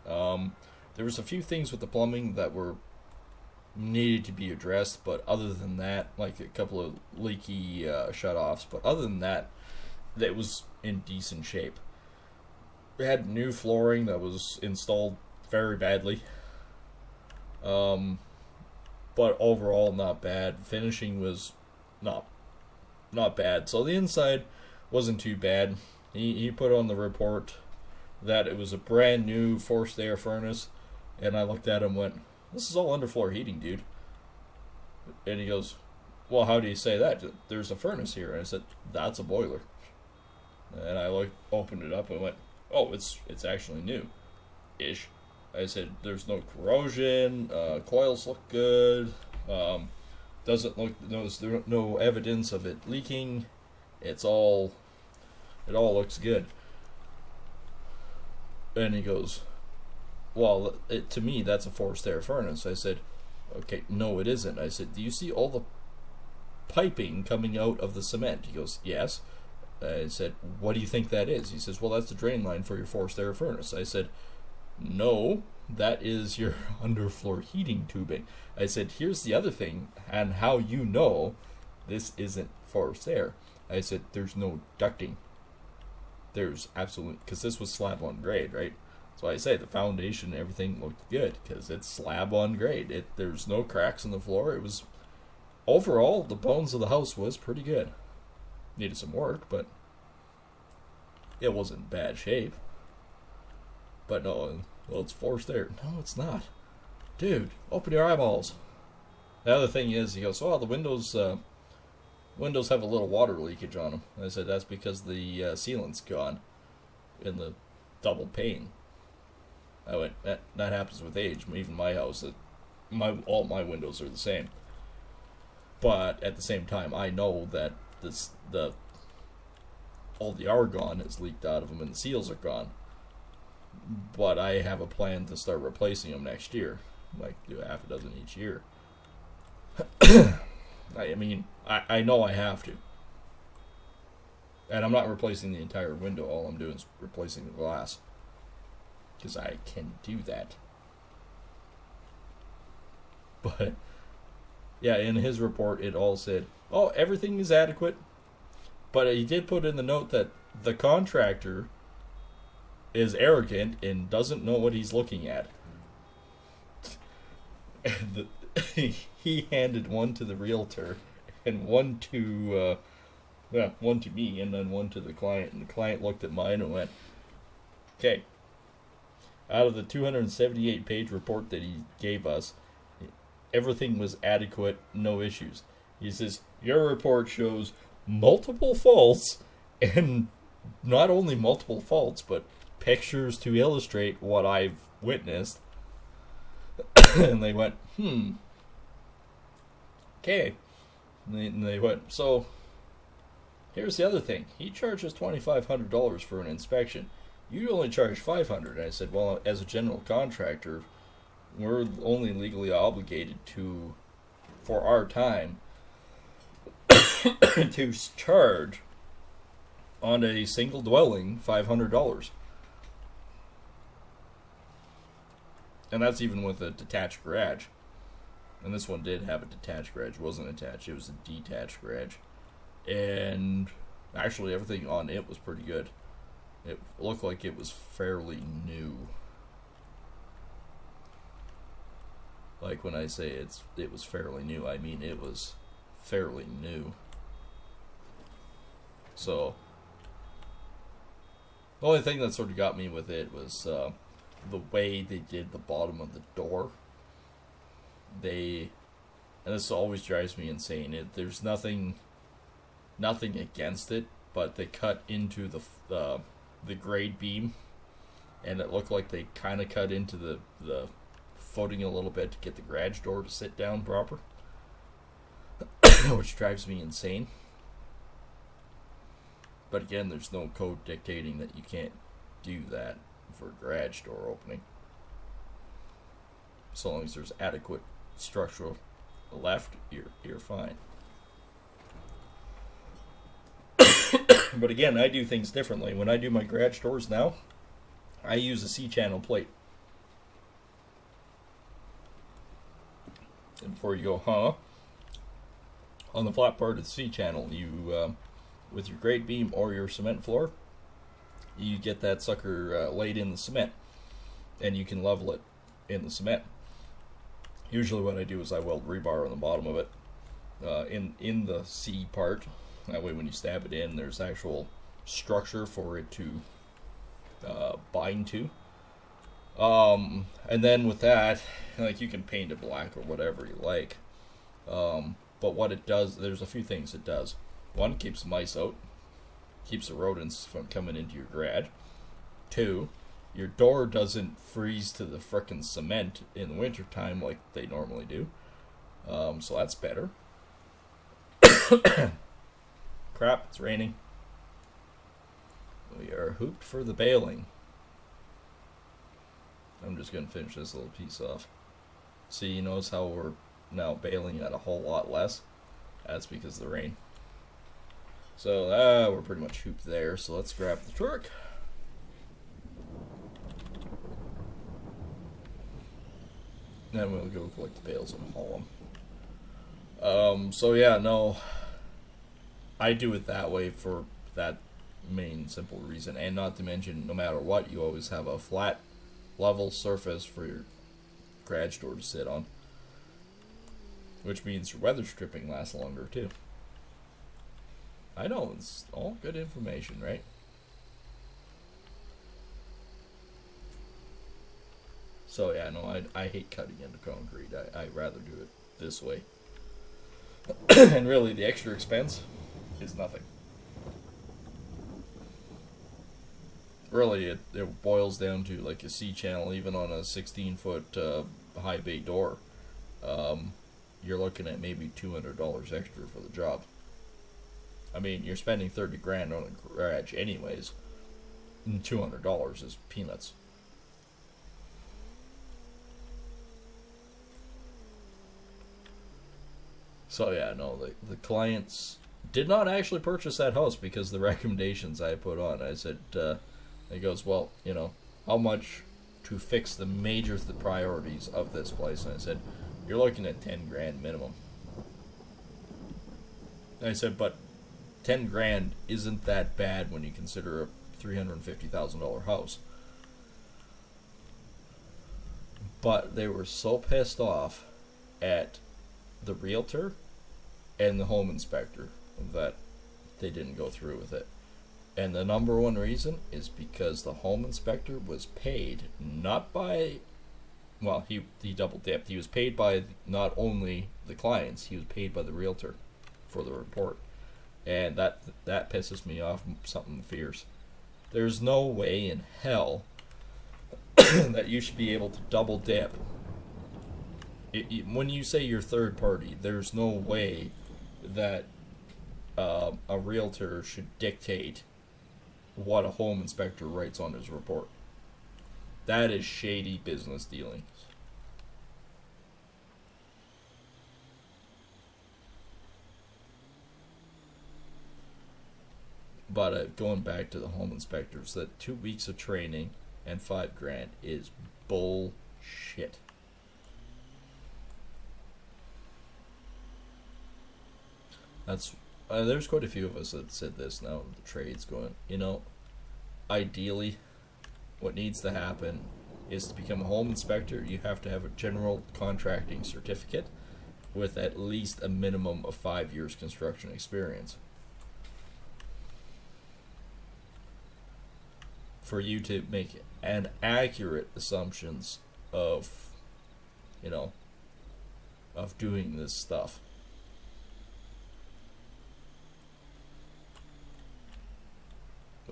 There was a few things with the plumbing that were needed to be addressed, but other than that, like a couple of leaky shutoffs, but other than that, it was in decent shape. We had new flooring that was installed very badly. But overall not bad. Finishing was not bad. So the inside wasn't too bad. He put on the report that it was a brand new forced air furnace, and I looked at him and went, "This is all underfloor heating, dude." And he goes, "Well, how do you say that? There's a furnace here." And I said, "That's a boiler." And I opened it up and went, "Oh, it's actually new-ish." I said, "There's no corrosion. Coils look good. Doesn't look there's no evidence of it leaking. It all looks good." And he goes, "Well, to me, that's a forced air furnace." I said, "Okay, no, it isn't." I said, "Do you see all the piping coming out of the cement?" He goes, "Yes." I said, "What do you think that is?" He says, "Well, that's the drain line for your forced air furnace." I said, "No, that is your underfloor heating tubing." I said, "Here's the other thing, and how you know this isn't forced air." I said, "There's no ducting. There's absolutely," because this was slab on grade, right? So I say the foundation and everything looked good because it's slab on grade. There's no cracks in the floor. It was, overall, the bones of the house was pretty good. Needed some work, but it wasn't in bad shape. But no, well, it's forced air. No, it's not. Dude, open your eyeballs. The other thing is, he goes, "Oh, the windows have a little water leakage on them." I said, "That's because the sealant's gone in the double pane." I went, that happens with age. Even my house, all my windows are the same. But at the same time, I know that all the argon is leaked out of them and the seals are gone. But I have a plan to start replacing them next year. Like, do a half a dozen each year. I mean, I know I have to. And I'm not replacing the entire window. All I'm doing is replacing the glass. Because I can do that. But, yeah, in his report, it all said, "Oh, everything is adequate." But he did put in the note that the contractor is arrogant and doesn't know what he's looking at. And he handed one to the realtor and one to me and then one to the client. And the client looked at mine and went, "Okay, out of the 278-page report that he gave us, everything was adequate, no issues." He says, "Your report shows multiple faults, and not only multiple faults, but pictures to illustrate what I've witnessed." And they went, "Okay." And they went, "So, here's the other thing. He charges $2,500 for an inspection. You only charge $500. And I said, "Well, as a general contractor, we're only legally obligated to, for our time, to charge on a single dwelling $500. And that's even with a detached garage." And this one did have a detached garage. It wasn't attached, it was a detached garage. And actually, everything on it was pretty good. It looked like it was fairly new. Like when I say it was fairly new, I mean it was fairly new. So the only thing that sort of got me with it was the way they did the bottom of the door. And this always drives me insane. There's nothing against it, but they cut into the grade beam, and it looked like they kind of cut into the footing a little bit to get the garage door to sit down proper, which drives me insane. But again, there's no code dictating that you can't do that for a garage door opening. So long as there's adequate structural left, you're fine. But again, I do things differently. When I do my garage doors now, I use a C-channel plate. And before you go, on the flat part of the C-channel, you, with your grade beam or your cement floor, you get that sucker laid in the cement, and you can level it in the cement. Usually what I do is I weld rebar on the bottom of it, in the C part. That way when you stab it in, there's actual structure for it to bind to. And then with that, like, you can paint it black or whatever you like. But what it does, there's a few things it does. One, keeps mice out. Keeps the rodents from coming into your garage. Two, your door doesn't freeze to the frickin' cement in the wintertime like they normally do. So that's better. Crap, it's raining. We are hooped for the baling. I'm just going to finish this little piece off. See, you notice how we're now baling at a whole lot less? That's because of the rain. So, we're pretty much hooped there, so let's grab the truck. Then we'll go collect the bales and haul them. So yeah, no, I do it that way for that main simple reason, and not to mention, no matter what, you always have a flat, level surface for your garage door to sit on, which means your weather stripping lasts longer too. I know, it's all good information, right? So yeah, no, I hate cutting into concrete. I'd rather do it this way. And really, the extra expense is nothing. Really, it boils down to like a C-channel, even on a 16-foot high bay door. You're looking at maybe $200 extra for the job. I mean, you're spending $30,000 on a garage anyways, and $200 is peanuts. So yeah, no, the clients did not actually purchase that house because the recommendations I put on. I said, he goes, well, you know, how much to fix the priorities of this place? And I said, you're looking at $10,000 minimum. And I said, but $10,000 isn't that bad when you consider a $350,000 house. But they were so pissed off at the realtor and the home inspector that they didn't go through with it. And the number one reason is because the home inspector was paid not by, well, he double dipped. He was paid by not only the clients, he was paid by the realtor for the report. And that pisses me off something fierce. There's no way in hell that you should be able to double dip. When you say you're third party, there's no way that a realtor should dictate what a home inspector writes on his report. That is shady business dealings. But going back to the home inspectors, that 2 weeks of training and $5,000 is bullshit. That's there's quite a few of us that said this now. The trade's going, ideally, what needs to happen is to become a home inspector, you have to have a general contracting certificate with at least a minimum of 5 years construction experience. For you to make an accurate assumptions of, of doing this stuff.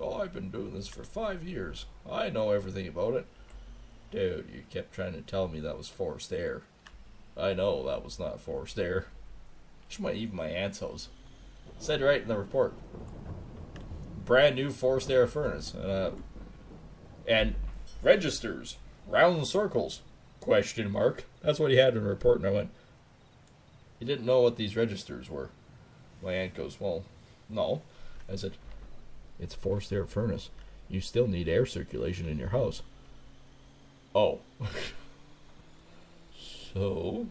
Oh, I've been doing this for 5 years. I know everything about it. Dude, you kept trying to tell me that was forced air. I know that was not forced air. Even my aunt's house. Said right in the report. Brand new forced air furnace. And registers. Round circles. Question mark. That's what he had in the report, and I went, you didn't know what these registers were. My aunt goes, well, no. I said, it's a forced air furnace. You still need air circulation in your house. Oh. So?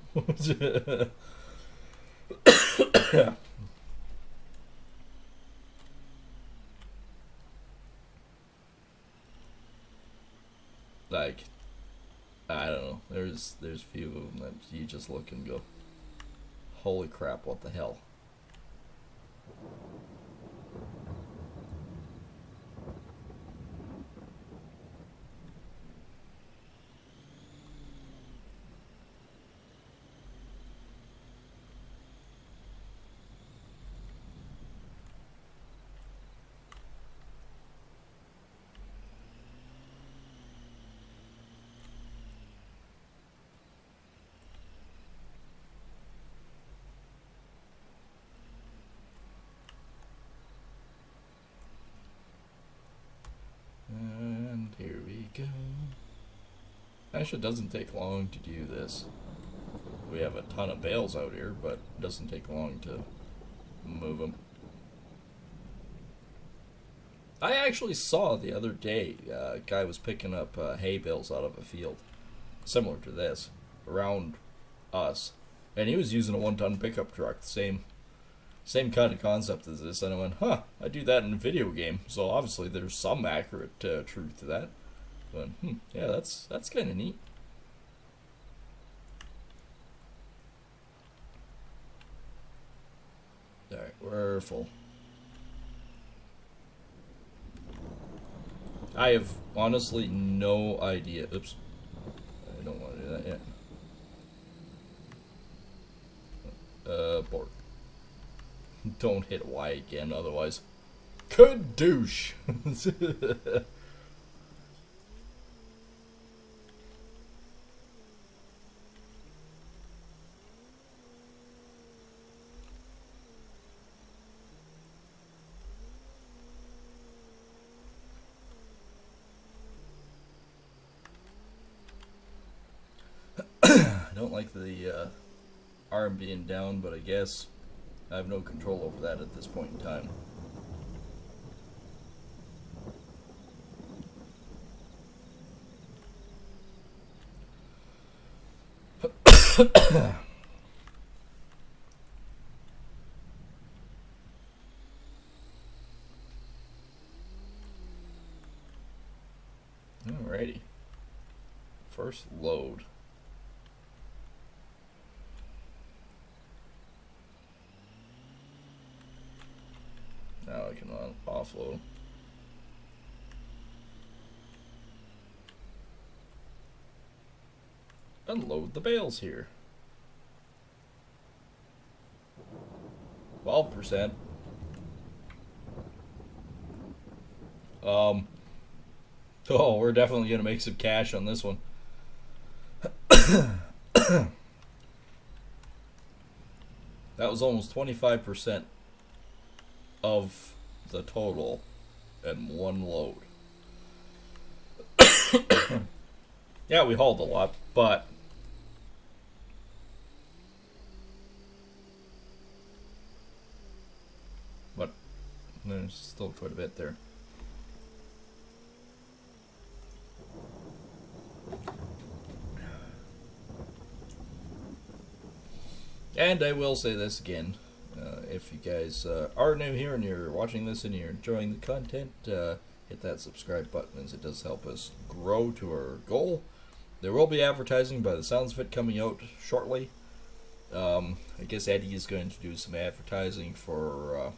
Like, I don't know. There's a few of them that you just look and go, holy crap, what the hell? And here we go. Actually, it doesn't take long to do this. We have a ton of bales out here, but it doesn't take long to move them. I actually saw the other day a guy was picking up hay bales out of a field, similar to this, around us. And he was using a 1-ton pickup truck, the same kind of concept as this, and I went, I do that in a video game, so obviously there's some accurate truth to that. But, yeah, that's kind of neat. Alright, we're full. I have honestly no idea. Oops. I don't want to do that yet. Bork. Don't hit Y again, otherwise. Kadoosh! I don't like the arm being down, but I guess I have no control over that at this point in time. Alrighty. First load. Now I can offload. Unload the bales here. 12%. Oh, we're definitely gonna make some cash on this one. That was almost 25% of the total in one load. Yeah, we hauled a lot, but there's still quite a bit there. And I will say this again, if you guys are new here and you're watching this and you're enjoying the content, hit that subscribe button, as it does help us grow to our goal. There will be advertising by the sounds of it coming out shortly. I guess Eddie is going to do some advertising for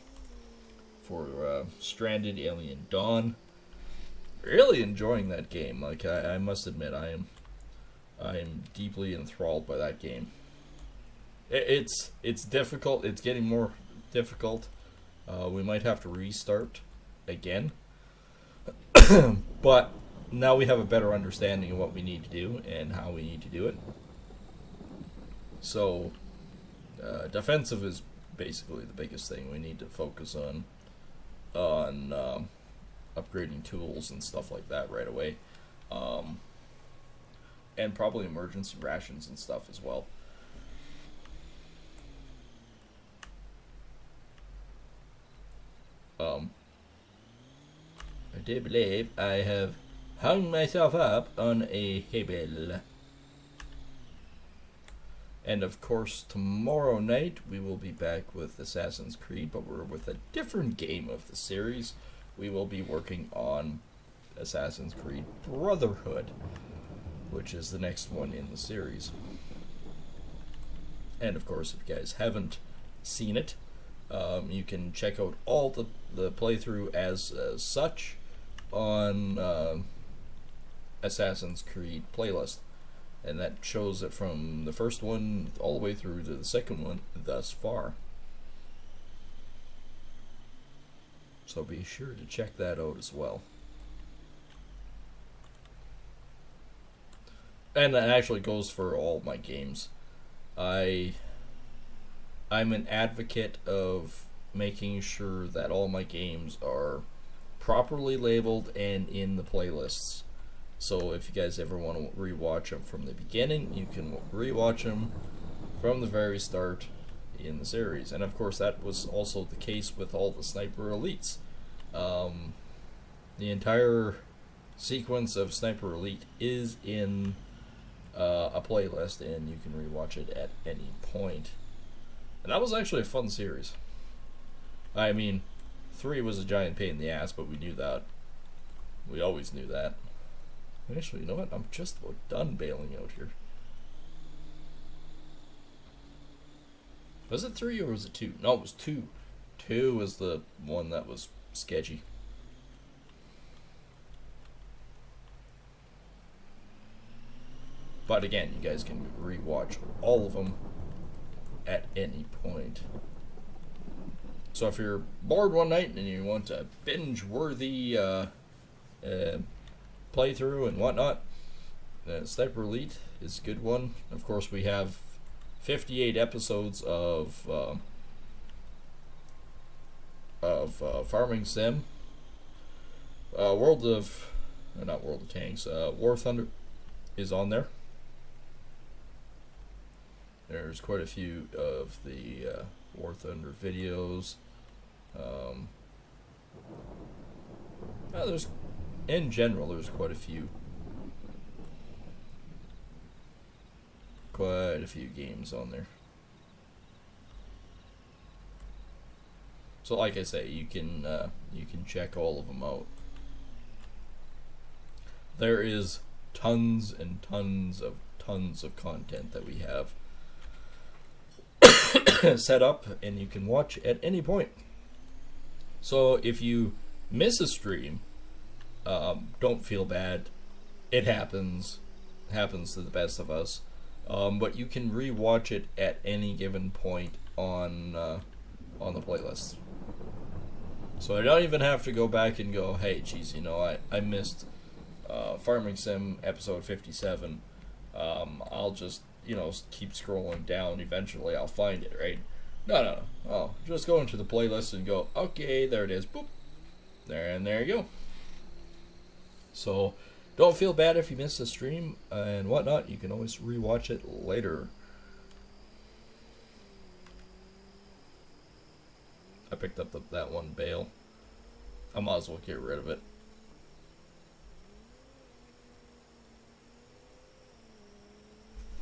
Stranded Alien Dawn. Really enjoying that game. Like, I must admit, I am deeply enthralled by that game. It's difficult. It's getting more difficult. We might have to restart again. But now we have a better understanding of what we need to do and how we need to do it. So, defensive is basically the biggest thing. We need to focus on upgrading tools and stuff like that right away. And probably emergency rations and stuff as well. I do believe I have hung myself up on a hay bale. And of course, tomorrow night we will be back with Assassin's Creed, but we're with a different game of the series. We will be working on Assassin's Creed Brotherhood, which is the next one in the series. And of course, if you guys haven't seen it, you can check out all the playthrough as such on Assassin's Creed playlist. And that shows it from the first one all the way through to the second one thus far. So be sure to check that out as well. And that actually goes for all my games. I'm an advocate of making sure that all my games are properly labeled and in the playlists. So if you guys ever want to rewatch them from the beginning, you can rewatch them from the very start in the series. And of course, that was also the case with all the Sniper Elites. The entire sequence of Sniper Elite is in a playlist, and you can rewatch it at any point. And that was actually a fun series. I mean, 3 was a giant pain in the ass, but we knew that. We always knew that. Actually, you know what? I'm just about done bailing out here. Was it 3 or was it 2? No, it was 2. 2 was the one that was sketchy. But again, you guys can rewatch all of them at any point. So if you're bored one night and you want a binge-worthy playthrough and whatnot, Sniper Elite is a good one. Of course, we have 58 episodes of Farming Sim. Not World of Tanks. War Thunder is on there. There's quite a few of the War Thunder videos. In general, there's quite a few games on there. So, like I say, you can check all of them out. There is tons and tons of content that we have set up, and you can watch at any point. So if you miss a stream, don't feel bad. It happens to the best of us. But you can rewatch it at any given point on the playlist. So I don't even have to go back and go, hey, geez, I missed Farming Sim episode 57. I'll just keep scrolling down. Eventually I'll find it, right? No. Oh, just go into the playlist and go, okay, there it is. Boop. There you go. So don't feel bad if you miss the stream and whatnot. You can always rewatch it later. I picked up that one bale. I might as well get rid of it.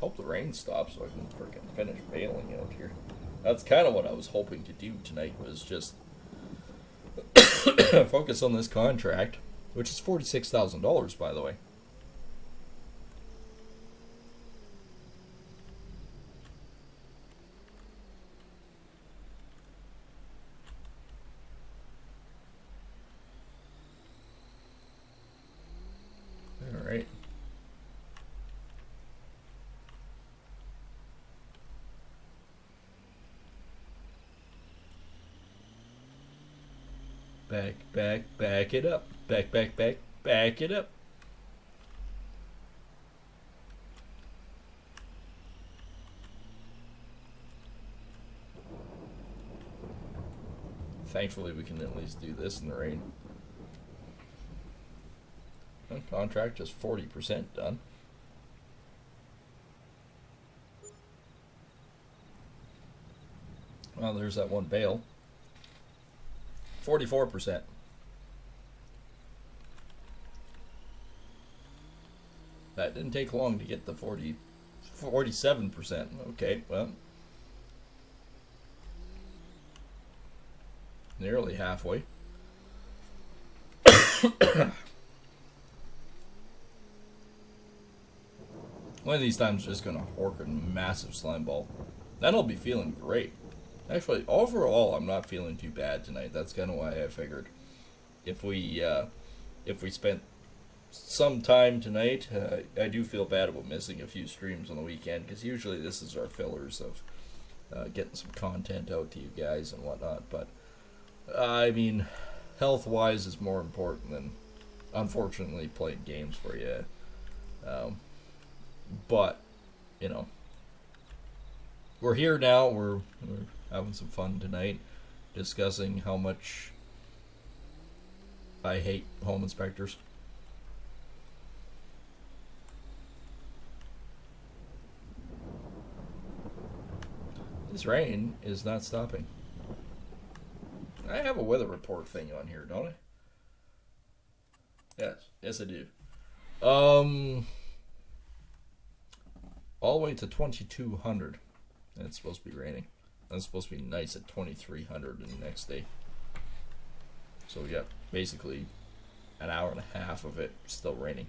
Hope the rain stops so I can freaking finish baling out here. That's kind of what I was hoping to do tonight, was just focus on this contract, which is $46,000, by the way. All right. Back it up. Back it up. Thankfully, we can at least do this in the rain. Contract is 40% done. Well, there's that one bale. 44%. That didn't take long to get the 47%. Okay, well, nearly halfway. One of these times, just gonna hork a massive slime ball. Then I'll be feeling great. Actually, overall, I'm not feeling too bad tonight. That's kind of why I figured if we spent some time tonight, I do feel bad about missing a few streams on the weekend, because usually this is our fillers of getting some content out to you guys and whatnot. But I mean, health-wise is more important than, unfortunately, playing games for you. But you know, we're here now. We're having some fun tonight, discussing how much I hate home inspectors. This rain is not stopping. I have a weather report thing on here, don't I? Yes I do. All the way to 2200. And it's supposed to be raining. And it's supposed to be nice at 2300 the next day. So we got basically an hour and a half of it still raining.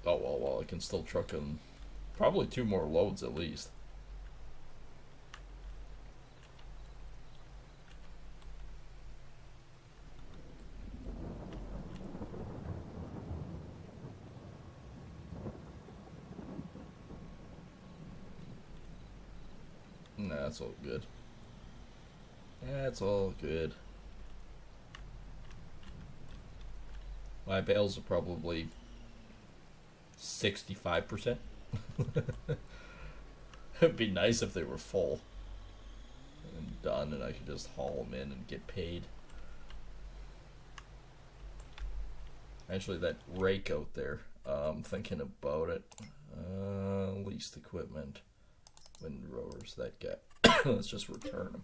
Oh well, I can still truck in probably 2 more loads at least. That's all good. That's all good. My bales are probably 65%. It'd be nice if they were full and done, and I could just haul them in and get paid. Actually, that rake out there, I'm thinking about it. Leased equipment, windrowers, that guy. Let's just return them.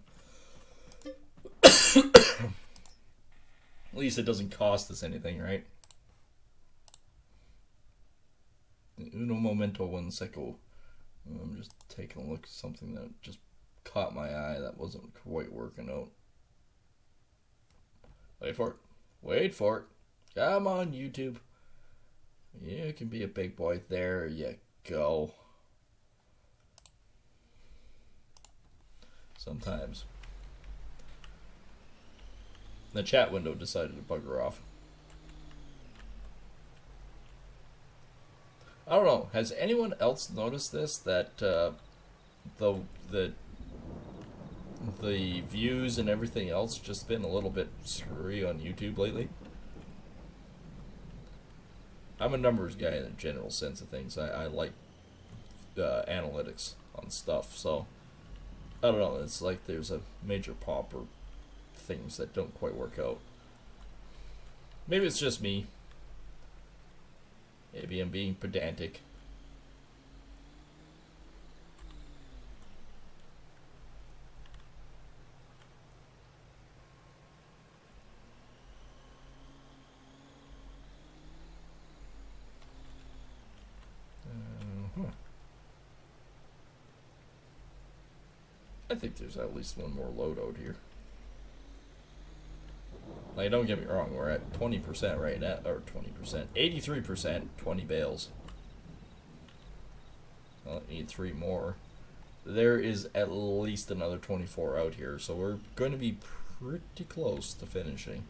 At least it doesn't cost us anything, right? Uno momento, 1 second. I'm just taking a look at something that just caught my eye that wasn't quite working out. Wait for it. Wait for it. Come on, YouTube. You can be a big boy. There you go. Sometimes the chat window decided to bugger off. I don't know. Has anyone else noticed this? That the views and everything else just been a little bit screwy on YouTube lately? I'm a numbers guy in a general sense of things. I like analytics on stuff, so I don't know. It's like there's a major pop or things that don't quite work out. Maybe it's just me. Maybe I'm being pedantic. I think there's at least one more load out here. Like, don't get me wrong, we're at 20% right now, or 20%, 83%, 20 bales. Well, I need 3 more. There is at least another 24 out here, so we're going to be pretty close to finishing.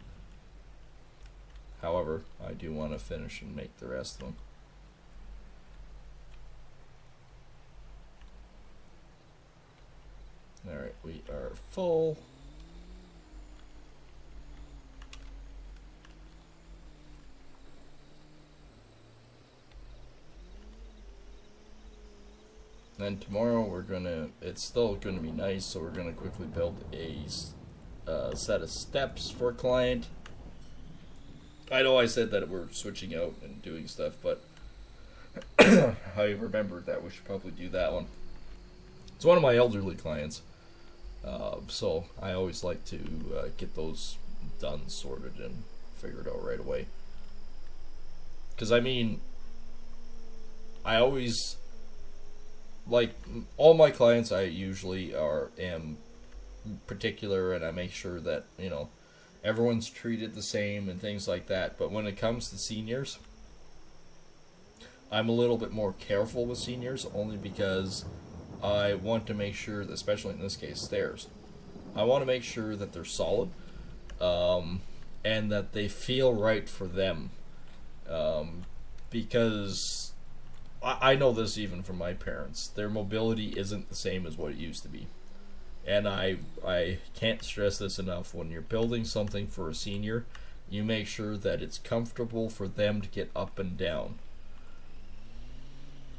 However, I do want to finish and make the rest of them. Alright, we are full. Then tomorrow we're gonna, it's still gonna be nice, so we're gonna quickly build a set of steps for a client. I know I said that we're switching out and doing stuff, but I remembered that we should probably do that one. It's one of my elderly clients, so I always like to get those done, sorted, and figured out right away. Because I mean, I always, like, all my clients, I usually am particular, and I make sure that, you know, everyone's treated the same and things like that. But when it comes to seniors, I'm a little bit more careful with seniors, only because I want to make sure that, especially in this case, stairs, I want to make sure that they're solid, and that they feel right for them, because I know this even from my parents. Their mobility isn't the same as what it used to be. And I can't stress this enough. When you're building something for a senior, you make sure that it's comfortable for them to get up and down.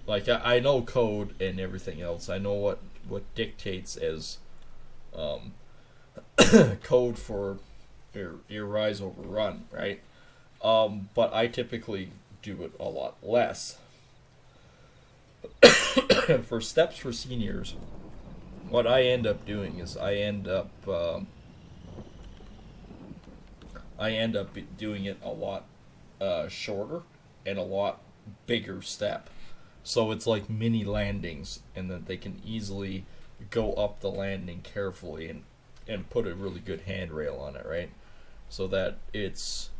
Like, I know code and everything else. I know what dictates as code for your rise over run, right? But I typically do it a lot less. For steps for seniors, what I end up doing is I end up doing it a lot shorter and a lot bigger step. So it's like mini landings, and that they can easily go up the landing carefully and put a really good handrail on it, right? So that it's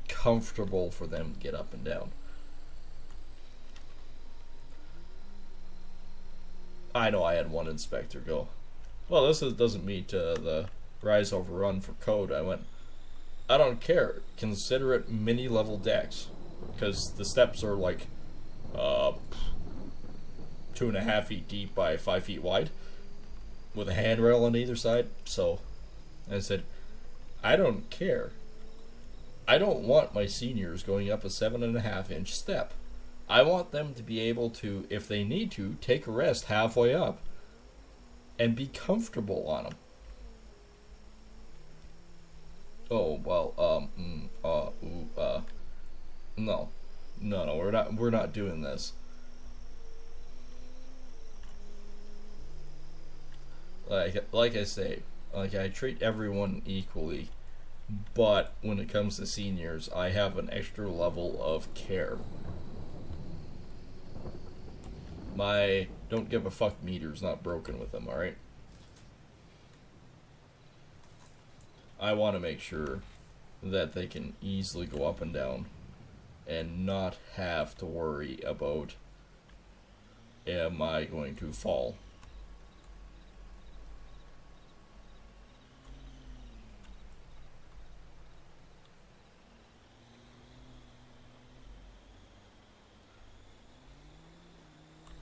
comfortable for them to get up and down. I know I had one inspector go, well, this doesn't meet the rise over run for code. I went, I don't care. Consider it mini level decks, because the steps are like 2.5 feet deep by 5 feet wide, with a handrail on either side. So I said, I don't care. I don't want my seniors going up a 7.5-inch step. I want them to be able to, if they need to, take a rest halfway up and be comfortable on them. Oh, well, no, we're not doing this. Like I say, like, I treat everyone equally, but when it comes to seniors, I have an extra level of care. My don't give a fuck meter's not broken with them, alright? I want to make sure that they can easily go up and down and not have to worry about, am I going to fall?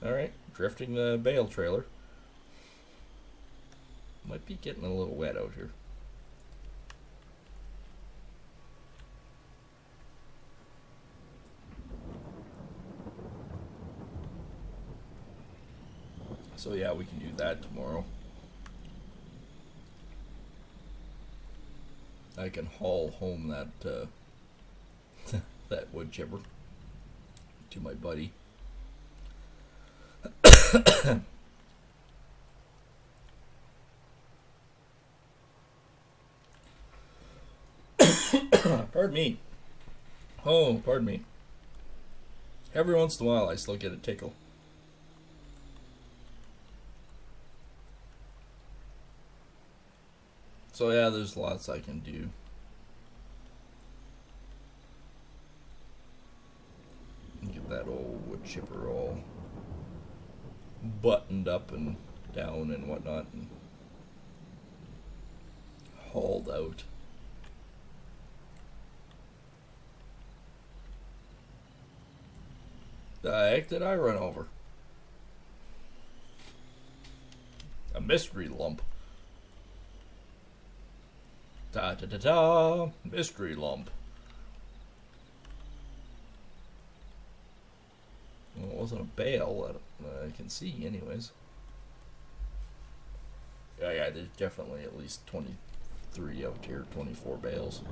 Alright, drifting the bale trailer. Might be getting a little wet out here. So yeah, we can do that tomorrow. I can haul home that that wood chipper to my buddy. Pardon me. Oh, pardon me. Every once in a while I still get a tickle. So yeah, there's lots I can do. Get that old wood chipper all buttoned up and down and whatnot and hauled out. The heck did I run over? A mystery lump. Da da da da! Mystery lump. Well, it wasn't a bale that I can see, anyways. Yeah, there's definitely at least 23 out here, 24 bales.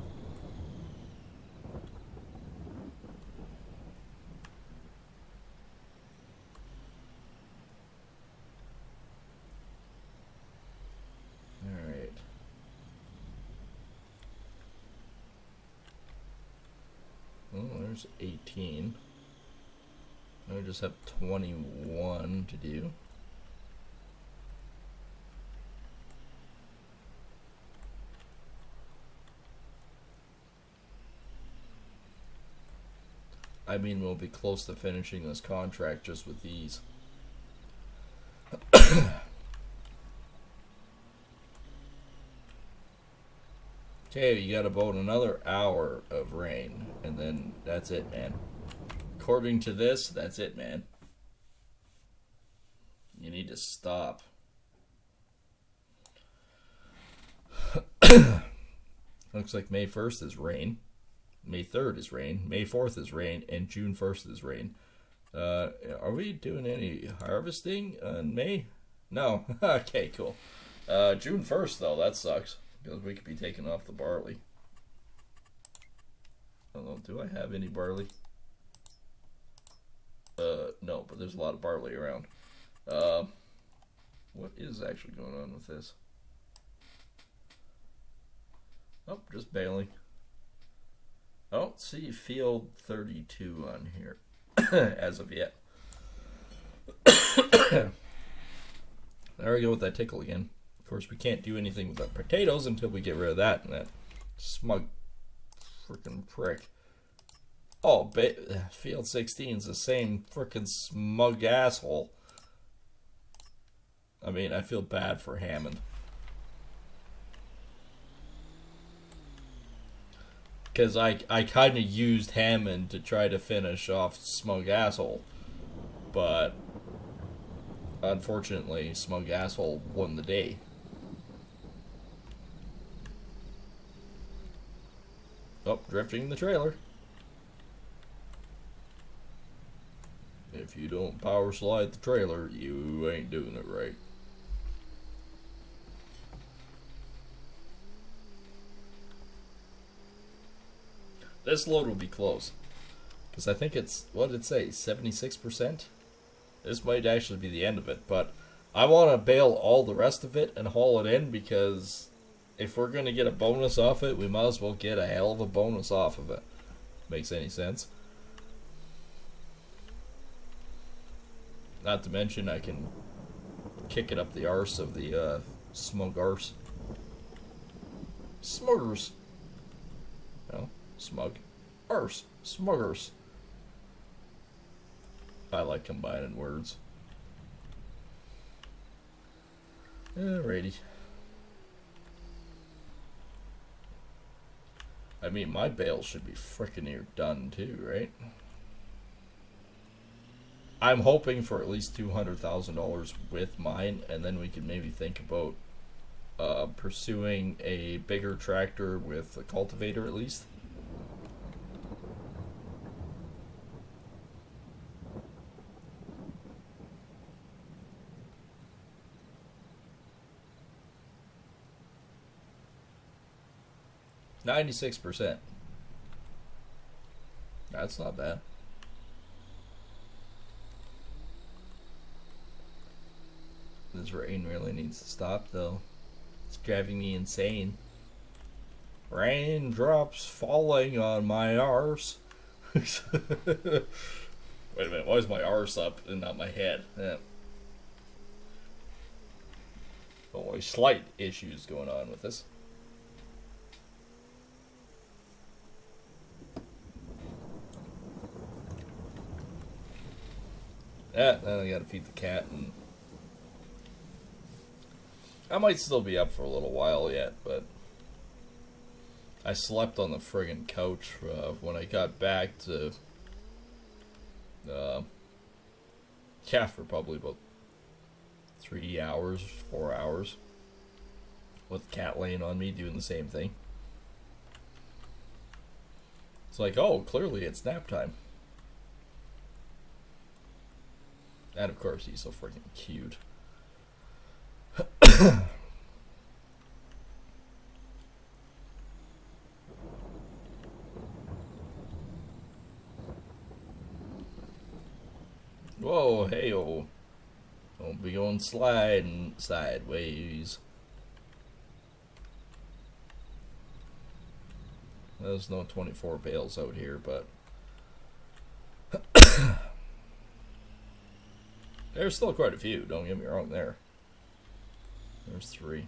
Alright. Oh, there's 18. I just have 21 to do. I mean, we'll be close to finishing this contract just with these. Okay, you got about another hour of rain, and then that's it, man. According to this, that's it, man. You need to stop. Looks like May 1st is rain. May 3rd is rain. May 4th is rain. And June 1st is rain. Are we doing any harvesting in May? No. Okay, cool. June 1st, though, that sucks. Because we could be taking off the barley. I don't know, do I have any barley? No, but there's a lot of barley around. What is actually going on with this? Oh, just baling. I don't see field 32 on here as of yet. There we go with that tickle again. Of course, we can't do anything with our potatoes until we get rid of that and that smug freaking prick. Oh, field 16 is the same freaking smug asshole. I mean, I feel bad for Hammond. Because I kind of used Hammond to try to finish off smug asshole. But unfortunately, smug asshole won the day. Oh, drifting the trailer. If you don't power slide the trailer, you ain't doing it right. This load will be close. Because I think it's, what did it say, 76%? This might actually be the end of it, but I want to bale all the rest of it and haul it in, because if we're going to get a bonus off it, we might as well get a hell of a bonus off of it. Makes any sense? Not to mention I can kick it up the arse of the smug arse. Smuggers. No, smug. Arse. Smuggers. I like combining words. Alrighty. I mean, my bales should be frickin' near done too, right? I'm hoping for at least $200,000 with mine, and then we can maybe think about pursuing a bigger tractor with a cultivator at least. %. That's not bad. This rain really needs to stop, though. It's driving me insane. Raindrops falling on my arse. Wait a minute, why is my arse up and not my head? Yeah. Only slight issues going on with this. Yeah, then I gotta feed the cat, and I might still be up for a little while yet, but I slept on the friggin' couch when I got back to for probably about 3 hours, 4 hours, with the cat laying on me doing the same thing. It's like, oh, clearly it's nap time. And of course, he's so freaking cute. Whoa, hey, oh. Don't be going sliding sideways. There's no 24 bales out here, but there's still quite a few, don't get me wrong there. There's 3.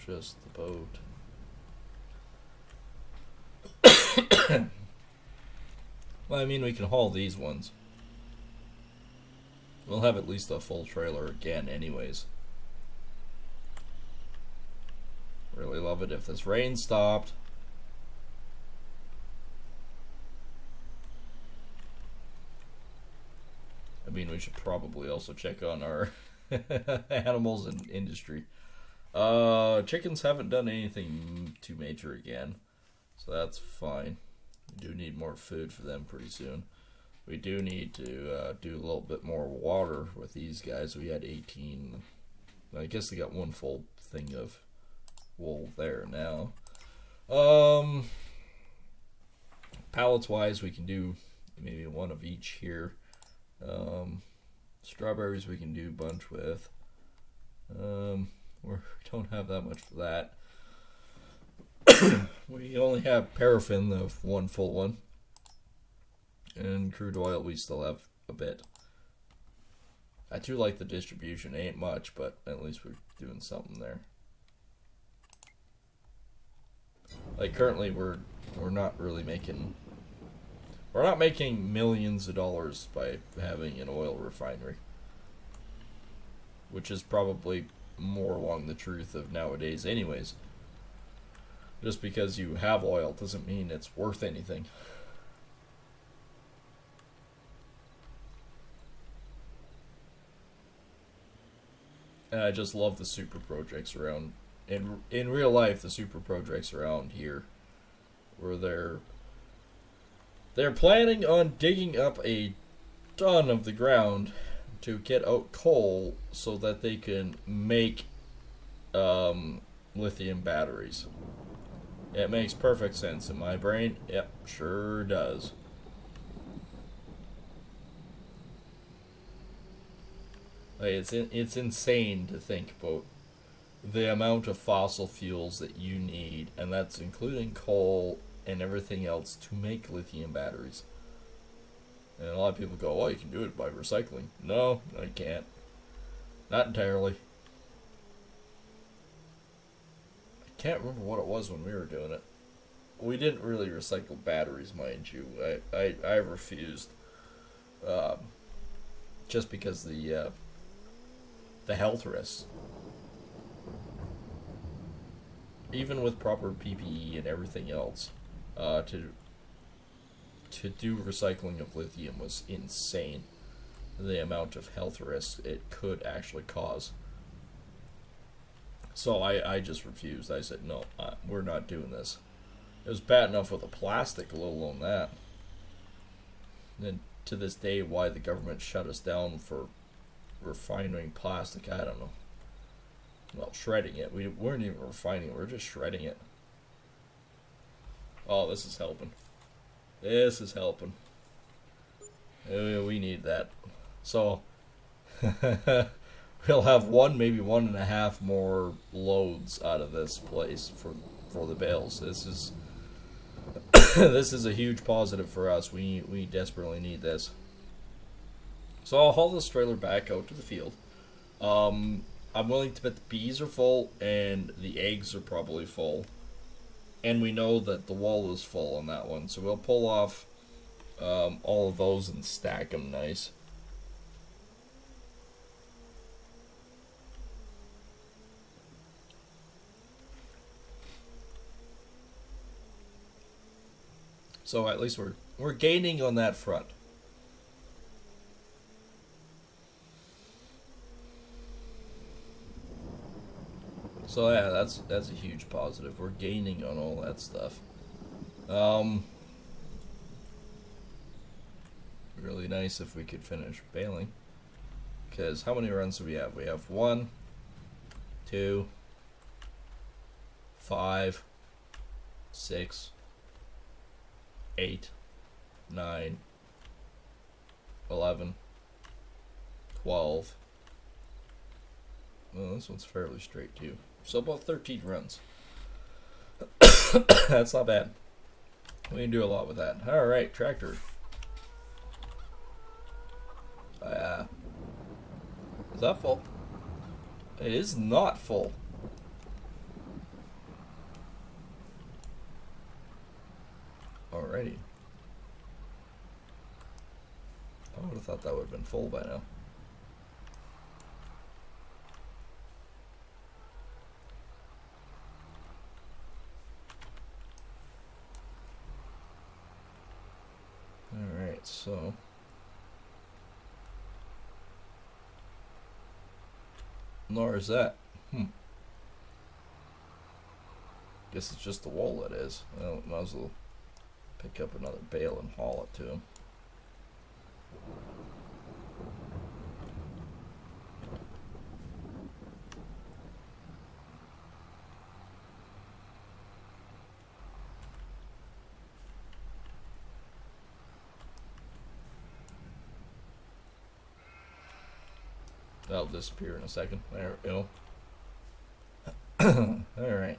Just the boat. Well, I mean, we can haul these ones. We'll have at least a full trailer again anyways. Really love it if this rain stopped. I mean, we should probably also check on our animals and industry. Chickens haven't done anything too major again, so that's fine. We do need more food for them pretty soon. We do need to do a little bit more water with these guys. We had 18. I guess they got one full thing of wool there now. Pallets wise, we can do maybe one of each here. Strawberries we can do a bunch with. We don't have that much for that. We only have paraffin, the one full one. And crude oil, we still have a bit. I do like the distribution. Ain't much, but at least we're doing something there. Like currently, we're not really making. We're not making millions of dollars by having an oil refinery, which is probably more along the truth of nowadays anyways. Just because you have oil doesn't mean it's worth anything. And I just love the super projects around in real life, the super projects around here where they're planning on digging up a ton of the ground to get out coal so that they can make lithium batteries. It makes perfect sense in my brain. Yep, sure does. Like, it's insane to think about the amount of fossil fuels that you need, and that's including coal and everything else to make lithium batteries. And a lot of people go, well, you can do it by recycling. No, I can't. Not entirely. I can't remember what it was when we were doing it. We didn't really recycle batteries, mind you. I refused. Just because the health risks. Even with proper PPE and everything else, to do recycling of lithium was insane. The amount of health risks it could actually cause. So I just refused. I said, no, we're not doing this. It was bad enough with the plastic, let alone that. And to this day, why the government shut us down for refining plastic, I don't know. Well, shredding it. We weren't even refining it, we were just shredding it. Oh, this is helping. This is helping. We need that. So, We'll have one, maybe 1.5 more loads out of this place for the bales. This is this is a huge positive for us. We desperately need this. So I'll haul this trailer back out to the field. I'm willing to bet the bees are full and the eggs are probably full. And we know that the wall is full on that one. So we'll pull off all of those and stack them nice. So at least we're gaining on that front. So yeah, that's a huge positive. We're gaining on all that stuff. Really nice if we could finish baling. Because how many runs do we have? We have 1, 2, 5, 6, 8, 9, 11, 12. Well, this one's fairly straight too. So about 13 runs. That's not bad. We can do a lot with that. Alright, tractor. Is that full? It is not full. Alrighty. I would have thought that would have been full by now. Alright, so nor is that. Guess it's just the wall that is. Well, might as well pick up another bale and haul it to him. That'll disappear in a second. There we go. Alright.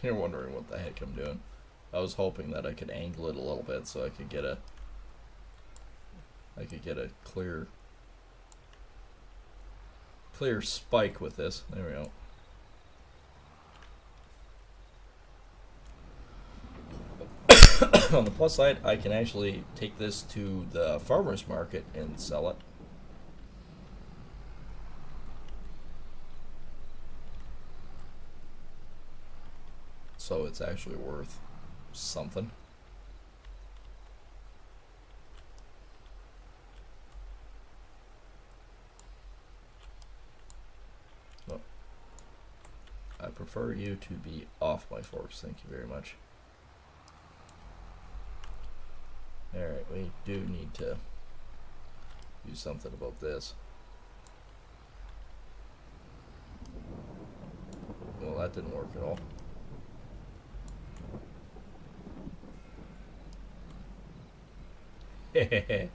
You're wondering what the heck I'm doing. I was hoping that I could angle it a little bit so I could get a clear spike with this. There we go. On the plus side, I can actually take this to the farmer's market and sell it. So it's actually worth something. Oh. I prefer you to be off my forks, thank you very much. Alright, we do need to do something about this. Well, that didn't work at all. Alright,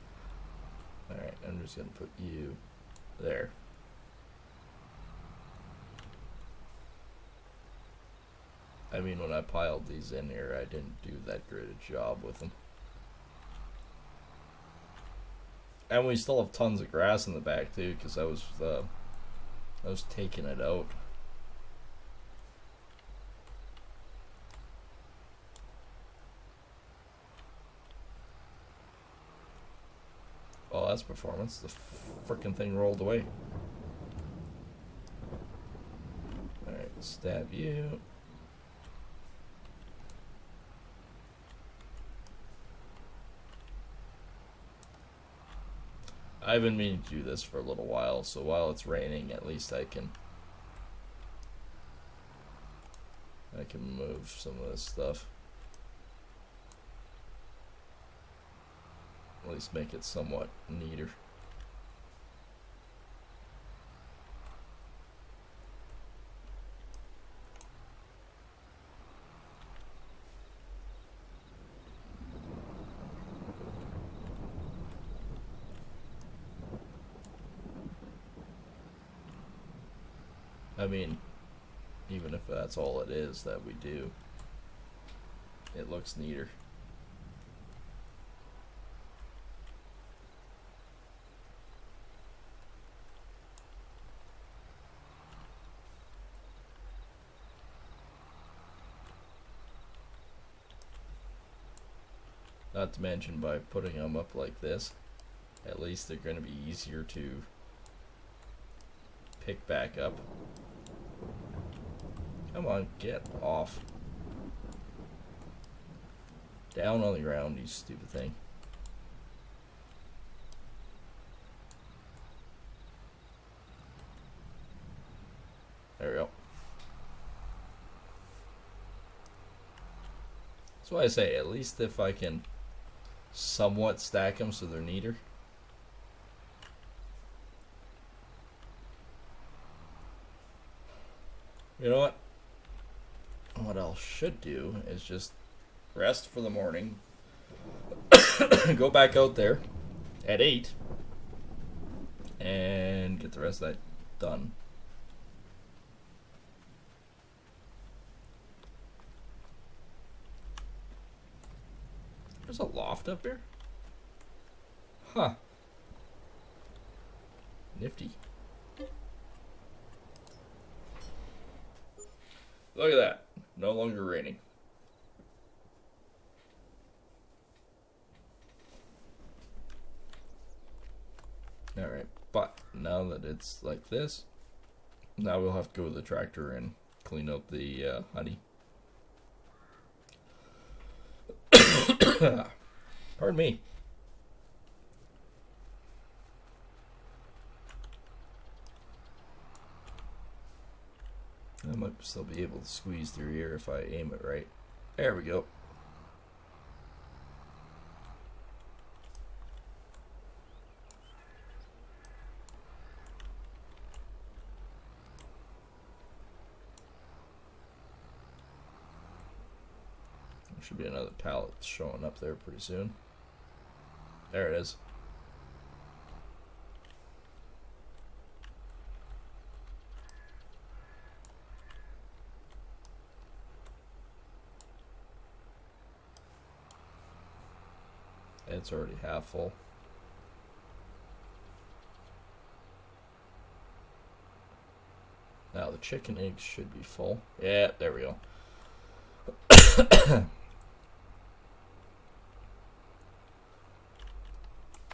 I'm just going to put you there. I mean, when I piled these in here, I didn't do that great a job with them. And we still have tons of grass in the back too, because I was taking it out. Oh, that's performance. The frickin' thing rolled away. Alright, stab you. I've been meaning to do this for a little while, so while it's raining, at least I can move some of this stuff. At least make it somewhat neater. I mean, even if that's all it is that we do, it looks neater. Not to mention, by putting them up like this, at least they're going to be easier to pick back up. Come on, get off. Down on the ground, you stupid thing. There we go. That's why I say, at least if I can somewhat stack them so they're neater. You know what? What I should do is just rest for the morning, go back out there at 8, and get the rest of that done. There's a loft up here? Huh. Nifty. Look at that. No longer raining. Alright, but now that it's like this, now we'll have to go with the tractor and clean out the honey. Pardon me. I might still be able to squeeze through here if I aim it right. There we go. There should be another pallet showing up there pretty soon. There it is. It's already half full. Now the chicken eggs should be full. Yeah, there we go.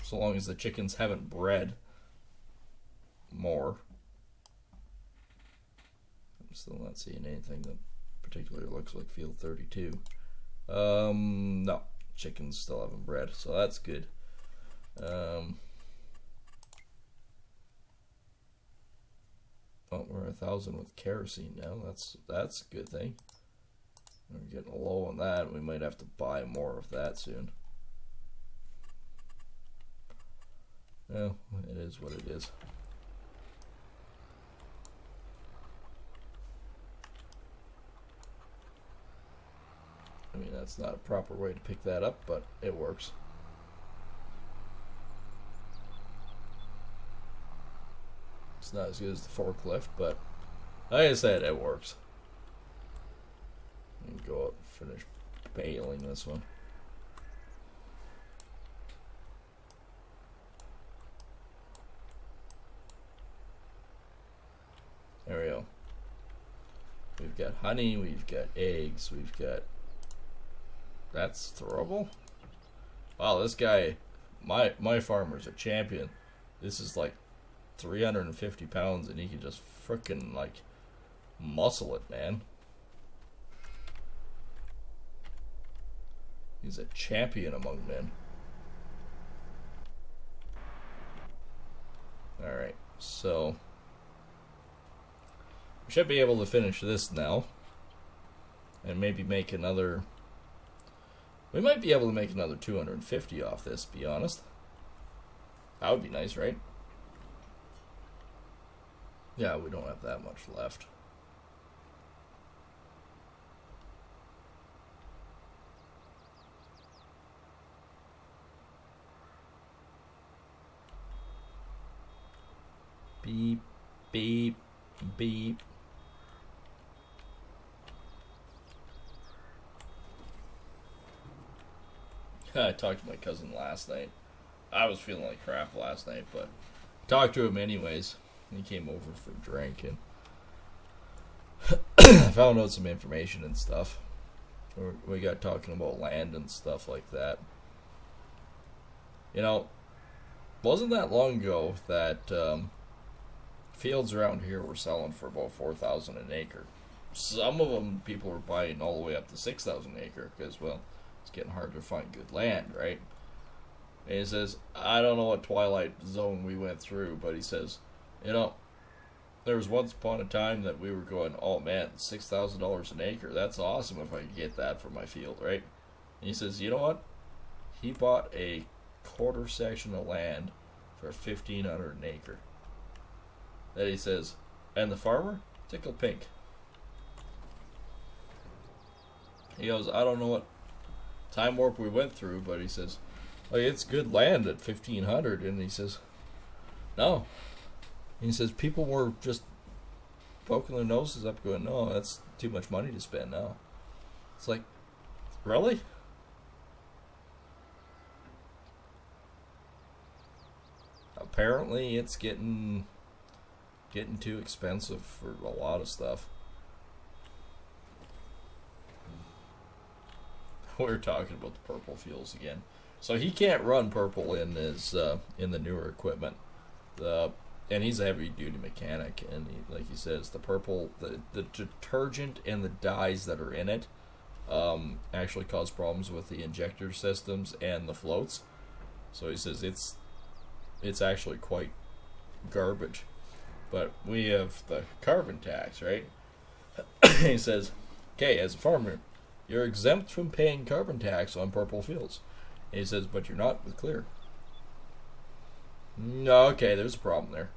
So long as the chickens haven't bred more. I'm still not seeing anything that particularly looks like field 32. No. Chickens still haven't bred, so that's good. Oh, we're 1,000 with kerosene now. That's a good thing. We're getting low on that. We might have to buy more of that soon. Well, it is what it is. I mean, that's not a proper way to pick that up, but it works. It's not as good as the forklift, but like I said, it works. Let me go out and finish baling this one. There we go. We've got honey, we've got eggs, we've got... That's throwable? Wow, this guy, my farmer's a champion. This is like 350 pounds and he can just frickin' like muscle it, man. He's a champion among men. Alright, so we should be able to finish this now. And maybe make another... We might be able to make another 250 off this, to be honest. That would be nice, right? Yeah, we don't have that much left. Beep, beep, beep. I talked to my cousin last night. I was feeling like crap last night, but talked to him anyways. He came over for a drink and found out some information and stuff. We got talking about land and stuff like that. You know, wasn't that long ago that fields around here were selling for about 4,000 an acre. Some of them people were buying all the way up to 6,000 an acre because, well, it's getting hard to find good land, right? And he says, I don't know what twilight zone we went through, but he says, you know, there was once upon a time that we were going, oh man, $6,000 an acre. That's awesome if I could get that for my field, right? And he says, you know what? He bought a quarter section of land for $1,500 an acre. That he says, and the farmer tickled pink. He goes, I don't know what time warp we went through, but he says, oh, it's good land at $1,500, and he says, no. And he says people were just poking their noses up, going, no, that's too much money to spend now. It's like, really? Apparently, it's getting too expensive for a lot of stuff. We're talking about the purple fuels again. So he can't run purple in his in the newer equipment. And he's a heavy duty mechanic, and like he says, the purple, the detergent and the dyes that are in it actually cause problems with the injector systems and the floats. So he says it's actually quite garbage. But we have the carbon tax, right? He says, okay, as a farmer, you're exempt from paying carbon tax on purple fuels. And he says, but you're not with clear. No, okay, there's a problem there.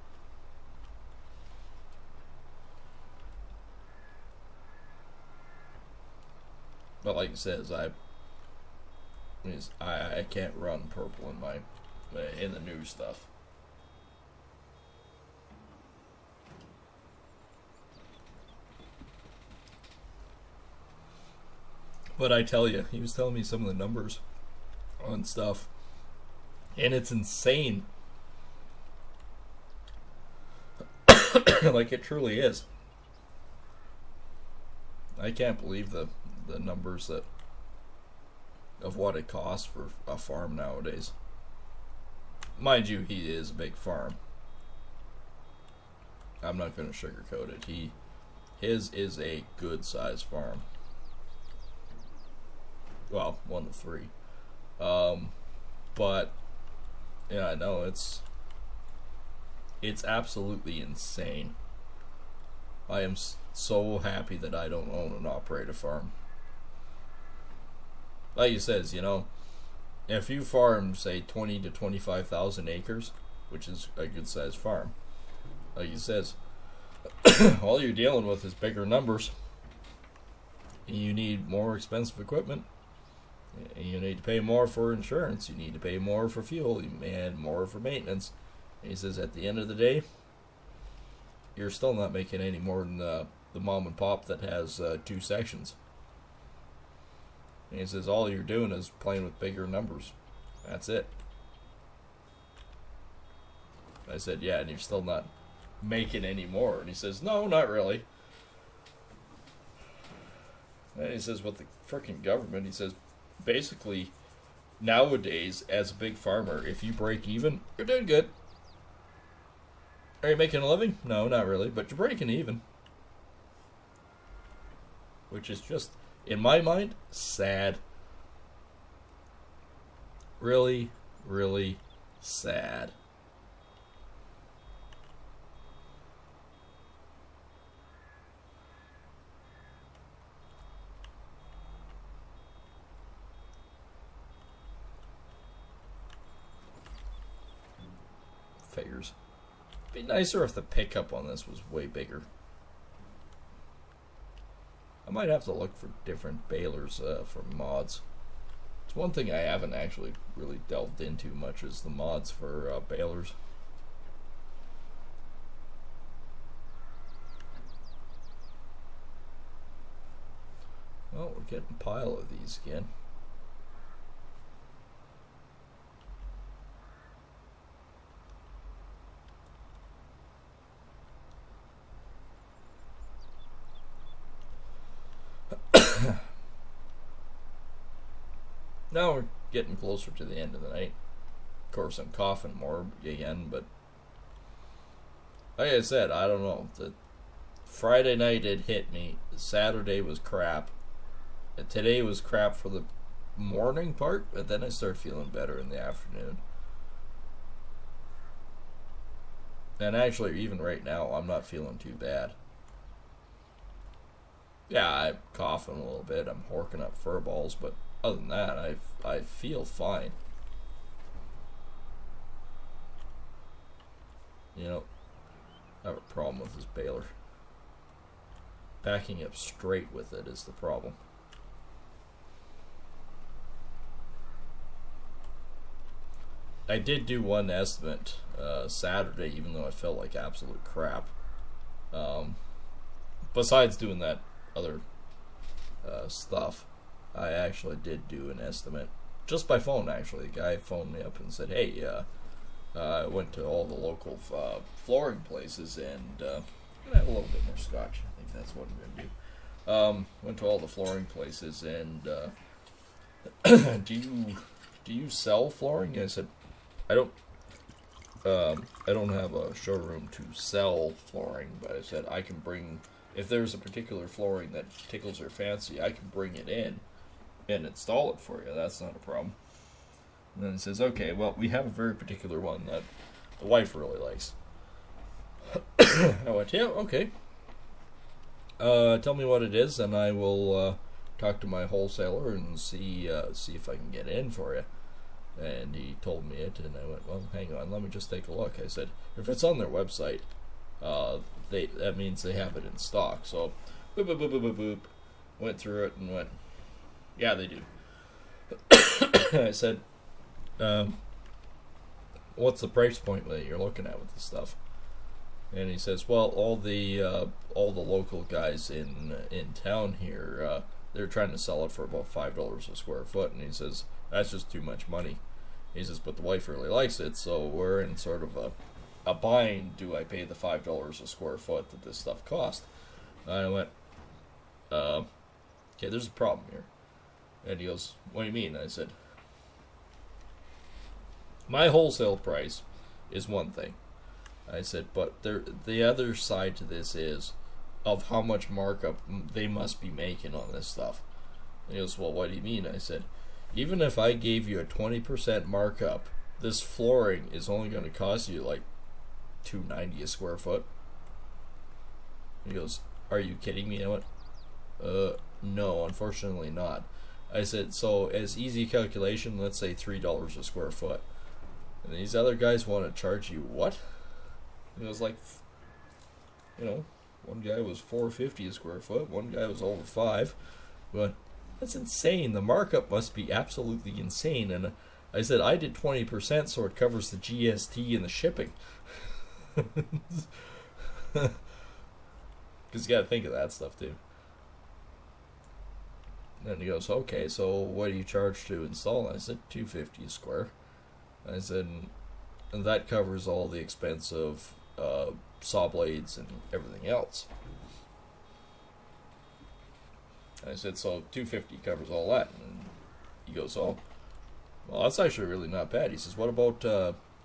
But like he says, I can't run purple in the new stuff. But I tell you, he was telling me some of the numbers on stuff, and it's insane. Like, it truly is. I can't believe the numbers of what it costs for a farm nowadays. Mind you, he is a big farm. I'm not going to sugarcoat it. His is a good sized farm. Well, 1 to 3. But yeah, I know it's absolutely insane. I am so happy that I don't own and operate a farm. Like he says, you know, if you farm, say, 20 to 25,000 acres, which is a good sized farm, like he says, all you're dealing with is bigger numbers. You need more expensive equipment. You need to pay more for insurance. You need to pay more for fuel and more for maintenance. And he says, at the end of the day, you're still not making any more than the mom and pop that has 2 sections. And he says, all you're doing is playing with bigger numbers. That's it. I said, yeah, and you're still not making any more. And he says, no, not really. And he says, with the freaking government, he says, basically, nowadays, as a big farmer, if you break even, you're doing good. Are you making a living? No, not really, but you're breaking even. Which is just, in my mind, sad. Really, really sad. Figures. It'd be nicer if the pickup on this was way bigger. I might have to look for different balers for mods. It's one thing I haven't actually really delved into much is the mods for balers. Well, we're getting a pile of these again. Now we're getting closer to the end of the night. Of course, I'm coughing more again, but like I said, I don't know. The Friday night it hit me. Saturday was crap. Today was crap for the morning part, but then I started feeling better in the afternoon. And actually, even right now, I'm not feeling too bad. Yeah, I'm coughing a little bit. I'm horking up fur balls, but other than that, I feel fine. You know, I have a problem with this baler. Backing up straight with it is the problem. I did do one estimate Saturday, even though I felt like absolute crap. Besides doing that other stuff, I actually did do an estimate just by phone. Actually, the guy phoned me up and said, "Hey, I went to all the local flooring places and I'm gonna have a little bit more scotch. I think that's what I'm gonna do. Went to all the flooring places and do you sell flooring?" I said, I don't have a showroom to sell flooring, but I said I can bring, if there's a particular flooring that tickles your fancy, I can bring it in and install it for you. That's not a problem. And then he says, okay, well, we have a very particular one that the wife really likes. I went, yeah, okay. Tell me what it is, and I will talk to my wholesaler and see if I can get it in for you. And he told me it, and I went, well, hang on, let me just take a look. I said, if it's on their website, that means they have it in stock. So, boop, boop, boop, boop, boop, boop. Went through it and went, yeah, they do. I said, what's the price point that you're looking at with this stuff? And he says, well, all the local guys in town here, they're trying to sell it for about $5 a square foot. And he says, that's just too much money. He says, but the wife really likes it, so we're in sort of a bind. Do I pay the $5 a square foot that this stuff cost? And I went, okay, there's a problem here. And he goes, what do you mean? I said, my wholesale price is one thing. I said, but the other side to this is of how much markup they must be making on this stuff. And he goes, well, what do you mean? I said, even if I gave you a 20% markup, this flooring is only going to cost you like $2.90 a square foot. He goes, are you kidding me? I went, no, unfortunately not. I said, so as easy calculation, let's say $3 a square foot. And these other guys want to charge you what? It was like, one guy was $4.50 a square foot, one guy was over $5. But that's insane. The markup must be absolutely insane. And I said, I did 20%, so it covers the GST and the shipping. Because you got to think of that stuff too. And he goes, okay, so what do you charge to install? And I said, $2.50 a square. I said, and that covers all the expense of saw blades and everything else. I said, so $2.50 covers all that. And he goes, oh, well, that's actually really not bad. He says, what about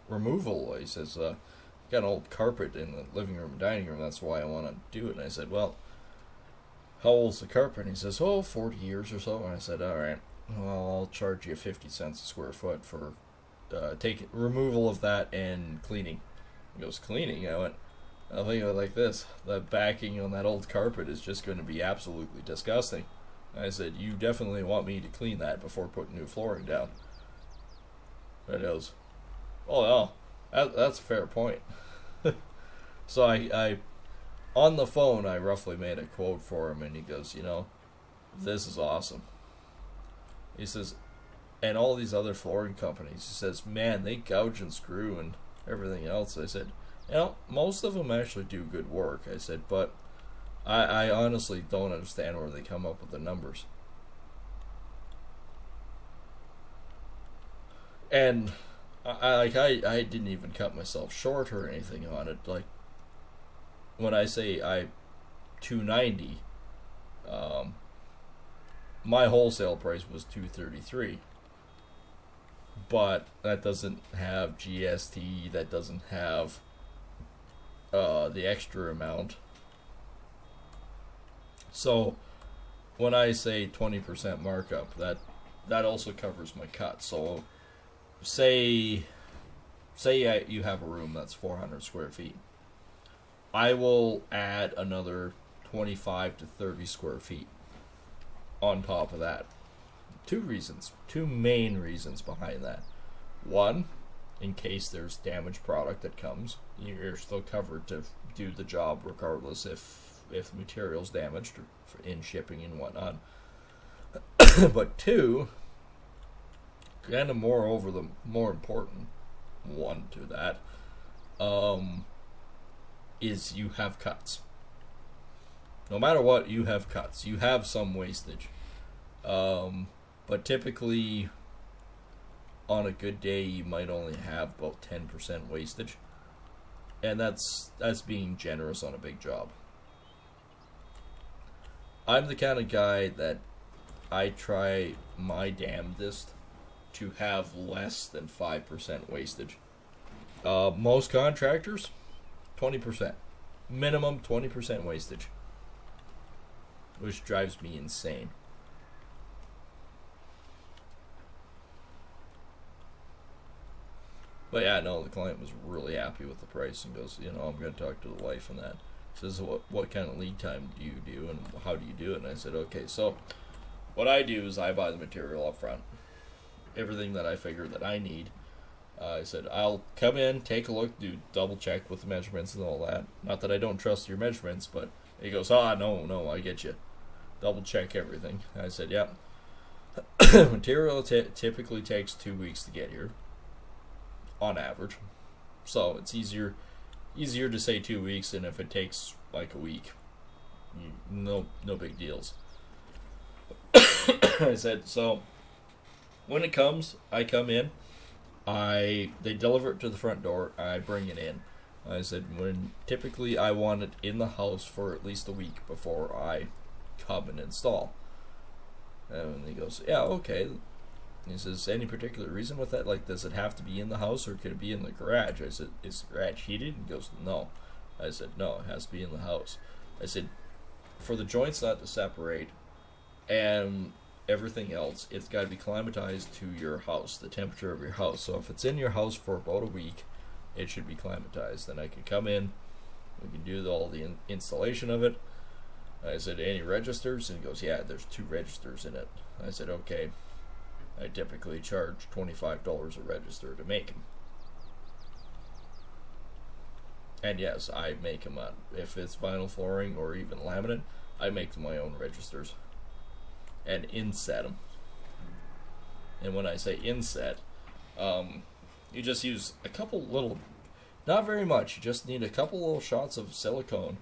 removal? He says, got an old carpet in the living room and dining room. That's why I want to do it. And I said, well, how old's the carpet? And he says, oh, 40 years or so. And I said, all right, well, I'll charge you 50 cents a square foot for removal of that and cleaning. He goes, cleaning? I went, I'll think of it like this. The backing on that old carpet is just going to be absolutely disgusting. I said, you definitely want me to clean that before putting new flooring down. And he goes, oh, no, that's a fair point. So I on the phone, I roughly made a quote for him, and he goes, this is awesome. He says, and all these other flooring companies, he says, man, they gouge and screw and everything else. I said, most of them actually do good work. I said, but I honestly don't understand where they come up with the numbers. And I didn't even cut myself short or anything on it. Like, when I say $2.90, my wholesale price was $2.33. but that doesn't have GST, that doesn't have the extra amount. So when I say 20% markup, that also covers my cut. So say you have a room that's 400 square feet. I will add another 25 to 30 square feet on top of that. Two main reasons behind that. One, in case there's damaged product that comes, you're still covered to do the job regardless if the material's damaged or in shipping and whatnot. But two, kind of more important one to that, is you have cuts. No matter what, you have cuts. You have some wastage. But typically, on a good day, you might only have about 10% wastage. And that's being generous on a big job. I'm the kind of guy that I try my damnedest to have less than 5% wastage. Most contractors, 20%. Minimum 20% wastage. Which drives me insane. But yeah, no, the client was really happy with the price and goes, I'm going to talk to the wife and that. Says, what kind of lead time do you do and how do you do it? And I said, okay, so what I do is I buy the material up front. Everything that I figure that I need. I said, I'll come in, take a look, do double check with the measurements and all that. Not that I don't trust your measurements, but he goes, no, I get you. Double check everything. And I said, yeah. Material typically takes 2 weeks to get here. On average. So it's easier to say 2 weeks than if it takes like a week. No big deals. I said, so when it comes, I come in, they deliver it to the front door, I bring it in. I said, typically I want it in the house for at least a week before I come and install. And he goes, yeah, okay. He says, any particular reason with that? Like, does it have to be in the house or could it be in the garage? I said, is the garage heated? He goes, no. I said, no, it has to be in the house. I said, for the joints not to separate and everything else, it's got to be climatized to your house, the temperature of your house. So if it's in your house for about a week, it should be climatized. Then I can come in, we can do all the installation of it. I said, any registers? And he goes, yeah, there's 2 registers in it. I said, okay. I typically charge $25 a register to make them. And yes, I make them up. If it's vinyl flooring or even laminate, I make my own registers. And inset them. And when I say inset, you just use a couple little, not very much, you just need a couple little shots of silicone.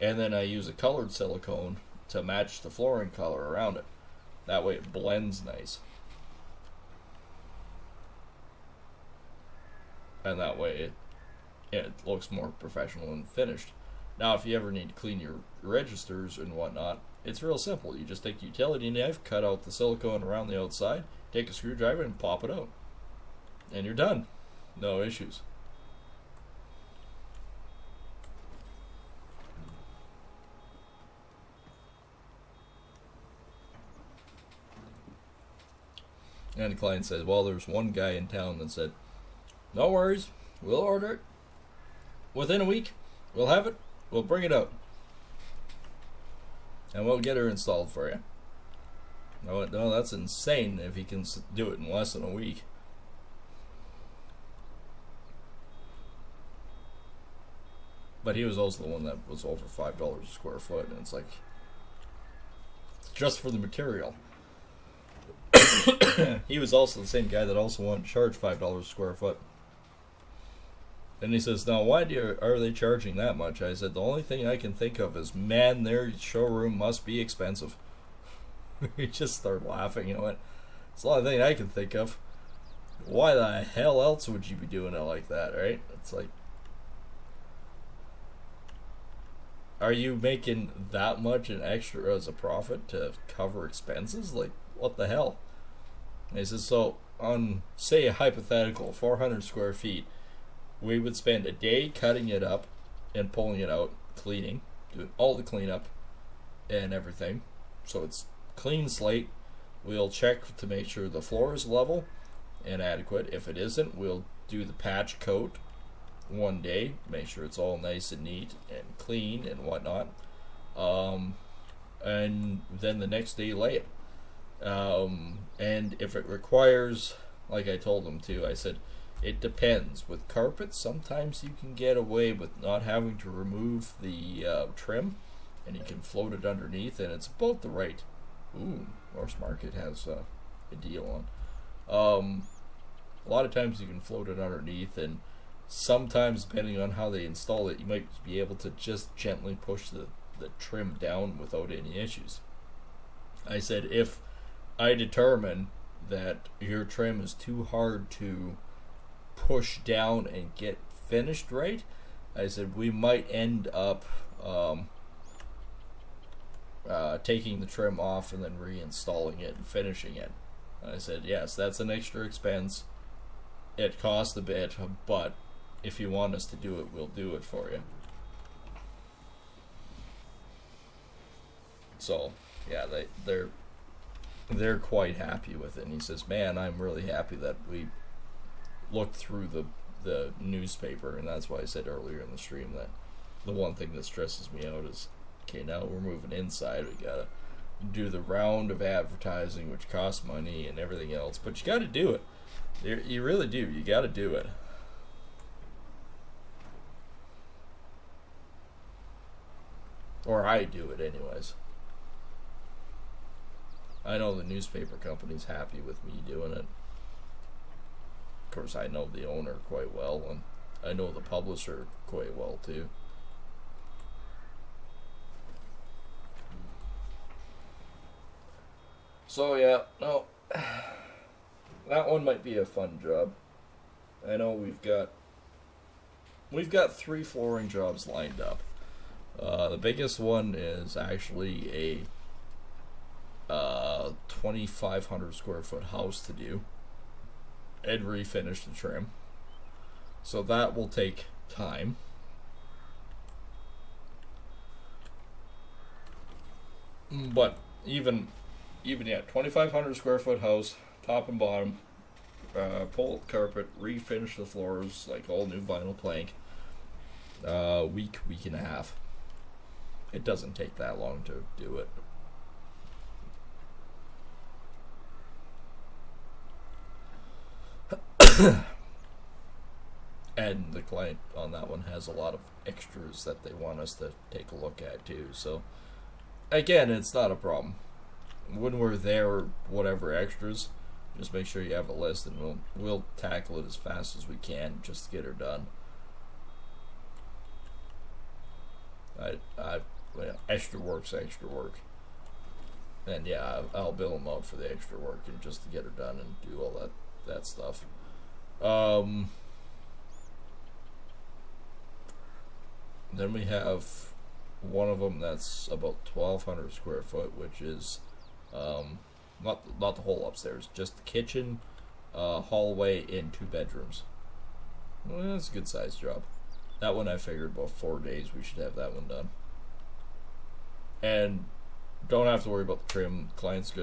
And then I use a colored silicone to match the flooring color around it. That way it blends nice. And that way it looks more professional and finished. Now, if you ever need to clean your registers and whatnot, it's real simple. You just take a utility knife, cut out the silicone around the outside, take a screwdriver and pop it out. And you're done. No issues. And the client says, well, there's one guy in town that said, no worries, we'll order it. Within a week, we'll have it, we'll bring it out. And we'll get her installed for you. I went, no, that's insane if he can do it in less than a week. But he was also the one that was over $5 a square foot, and it's like, just for the material. He was also the same guy that also wanted to charge $5 a square foot. And he says, now why are they charging that much? I said, the only thing I can think of is, man, their showroom must be expensive. He just started laughing and went, it's the only thing I can think of. Why the hell else would you be doing it like that, right? It's like, are you making that much an extra as a profit to cover expenses? Like, what the hell? And he says, so on say a hypothetical 400 square feet, we would spend a day cutting it up and pulling it out, cleaning, doing all the cleanup and everything. So it's clean slate. We'll check to make sure the floor is level and adequate. If it isn't, we'll do the patch coat one day, make sure it's all nice and neat and clean and whatnot. And then the next day lay it. And if it requires, like I told them to, I said, it depends. With carpets, sometimes you can get away with not having to remove the trim, and you can float it underneath, and it's about the right. Ooh, Norse Market has a deal on. A lot of times you can float it underneath, and sometimes, depending on how they install it, you might be able to just gently push the trim down without any issues. I said, if I determine that your trim is too hard to push down and get finished right, I said we might end up taking the trim off and then reinstalling it and finishing it. I said, yes, that's an extra expense. It costs a bit, but if you want us to do it, we'll do it for you. So, yeah, they're quite happy with it. And he says, man, I'm really happy that we looked through the newspaper, and that's why I said earlier in the stream that the one thing that stresses me out is, okay, now we're moving inside, we gotta do the round of advertising, which costs money and everything else, but you gotta do it. You really do. You gotta do it. Or I do it anyways. I know the newspaper company's happy with me doing it. Of course, I know the owner quite well, and I know the publisher quite well too. So yeah, no, that one might be a fun job. I know we've got 3 flooring jobs lined up. The biggest one is actually a 2,500 square foot house to do and refinish the trim. So that will take time. But even 2,500 square foot house, top and bottom, pull up carpet, refinish the floors like all new vinyl plank. Week and a half. It doesn't take that long to do it. And the client on that one has a lot of extras that they want us to take a look at too. So again, it's not a problem. When we're there, whatever extras, just make sure you have a list, and we'll tackle it as fast as we can just to get her done. Extra work's extra work, and yeah, I'll bill them out for the extra work and just to get her done and do all that stuff. Then we have one of them that's about 1,200 square foot, which is not the whole upstairs, just the kitchen, hallway, and 2 bedrooms. Well, that's a good sized job. That one I figured about 4 days we should have that one done. And don't have to worry about the trim. The client's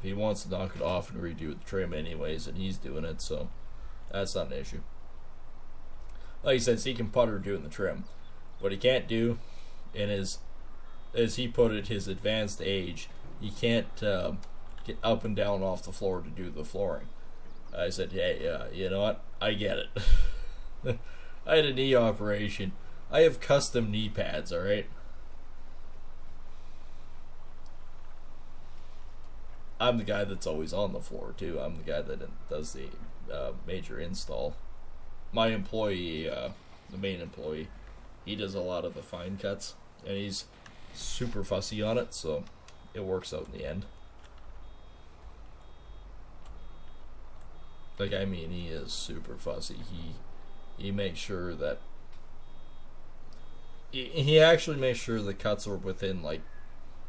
he wants to knock it off and redo the trim anyways, and he's doing it, so that's not an issue. Like he says, he can putter doing the trim. What he can't do, in his, as he put it, his advanced age, he can't get up and down off the floor to do the flooring. I said, hey, you know what? I get it. I had a knee operation. I have custom knee pads, alright? I'm the guy that's always on the floor, too. I'm the guy that does the major install. My employee, the main employee, he does a lot of the fine cuts, and he's super fussy on it, so it works out in the end. Like, I mean, he is super fussy. He makes sure that he actually makes sure the cuts are within like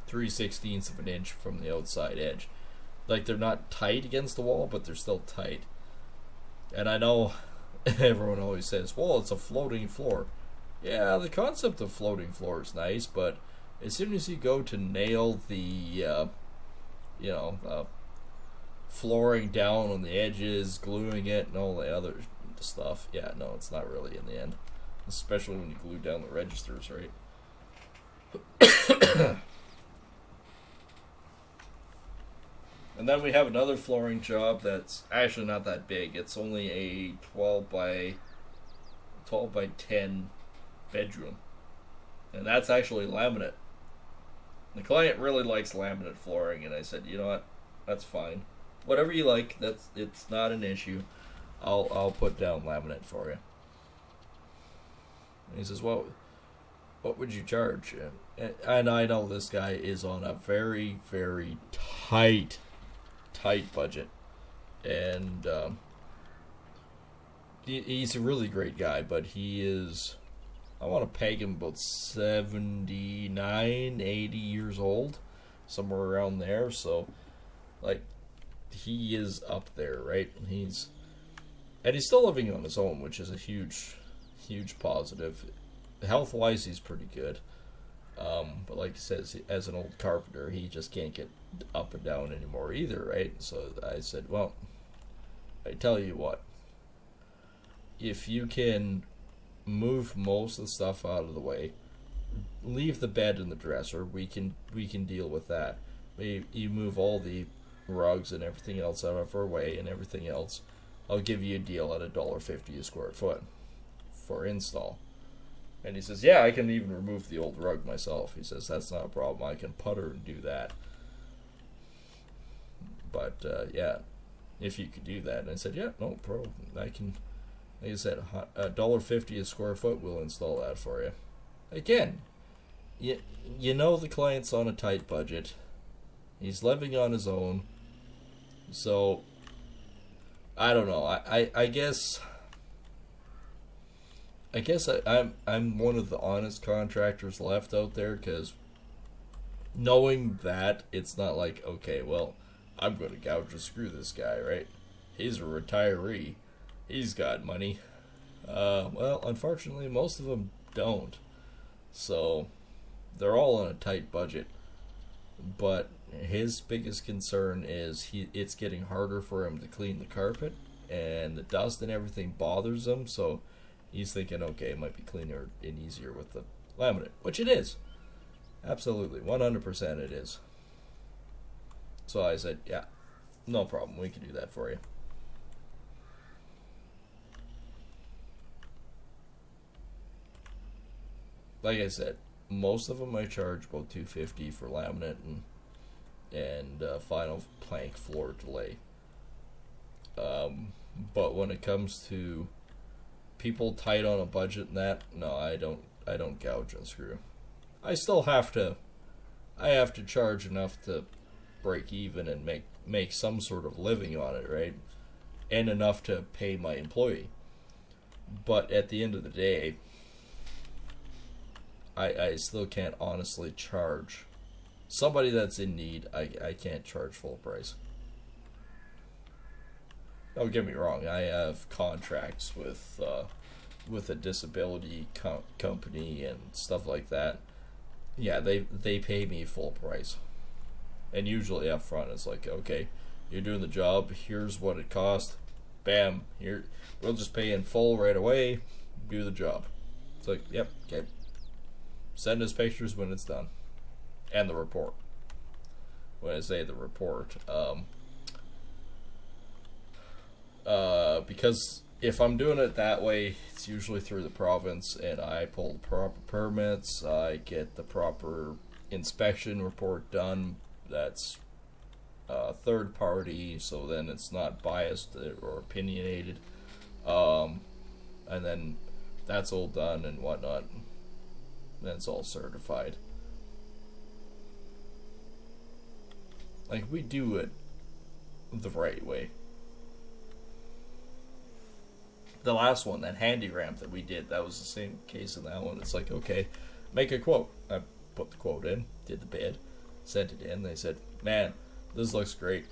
3/16 of an inch from the outside edge. Like, they're not tight against the wall, but they're still tight. And I know everyone always says, well, it's a floating floor. Yeah, the concept of floating floor is nice, but as soon as you go to nail the, flooring down on the edges, gluing it, and all the other stuff, yeah, no, it's not really in the end. Especially when you glue down the registers, right? And then we have another flooring job that's actually not that big. It's only a 12 by 10 bedroom. And that's actually laminate. The client really likes laminate flooring, and I said, you know what, that's fine. Whatever you like, it's not an issue. I'll put down laminate for you. And he says, well, what would you charge? And I know this guy is on a very, very tight budget. And he's a really great guy, but he is, I want to peg him about 79, 80 years old, somewhere around there. So, like, he is up there, right? He's still living on his own, which is a huge positive. Health-wise, he's pretty good. But like he says, as an old carpenter, he just can't get up and down anymore either, right? So I said, well, I tell you what, if you can move most of the stuff out of the way, leave the bed and the dresser, we can deal with that. You move all the rugs and everything else out of our way and everything else, I'll give you a deal at $1.50 a square foot for install. And he says, yeah, I can even remove the old rug myself. He says, that's not a problem. I can putter and do that. But, yeah, if you could do that. And I said, yeah, no problem. I can, like I said, $1.50 a square foot, we'll install that for you. Again, you know the client's on a tight budget. He's living on his own. So, I don't know. I guess I'm one of the honest contractors left out there, because knowing that, it's not like, okay, well, I'm going to gouge and screw this guy, right? He's a retiree. He's got money. Well, unfortunately, most of them don't. So, they're all on a tight budget. But his biggest concern is it's getting harder for him to clean the carpet, and the dust and everything bothers him, so he's thinking, okay, it might be cleaner and easier with the laminate, which it is. Absolutely, 100% it is. So I said, yeah, no problem, we can do that for you. Like I said, most of them I charge about $250 for laminate and final plank floor to lay. But when it comes to people tight on a budget and that, no, I don't gouge and screw. I still have to charge enough to break even and make some sort of living on it, right? And enough to pay my employee. But at the end of the day, I still can't honestly charge somebody that's in need. I can't charge full price. Don't get me wrong, I have contracts with a disability company and stuff like that. Yeah, they pay me full price. And usually up front it's like, okay, you're doing the job, here's what it cost, bam, here, we'll just pay in full right away, do the job. It's like, yep, okay. Send us pictures when it's done. And the report. When I say the report, because if I'm doing it that way, it's usually through the province, and I pull the proper permits, I get the proper inspection report done. That's third party, so then it's not biased or opinionated, and then that's all done and whatnot. Then it's all certified. Like, we do it the right way. The last one, that handy ramp that we did, that was the same case in that one. It's like, okay, make a quote. I put the quote in, did the bid, sent it in. They said, man, this looks great.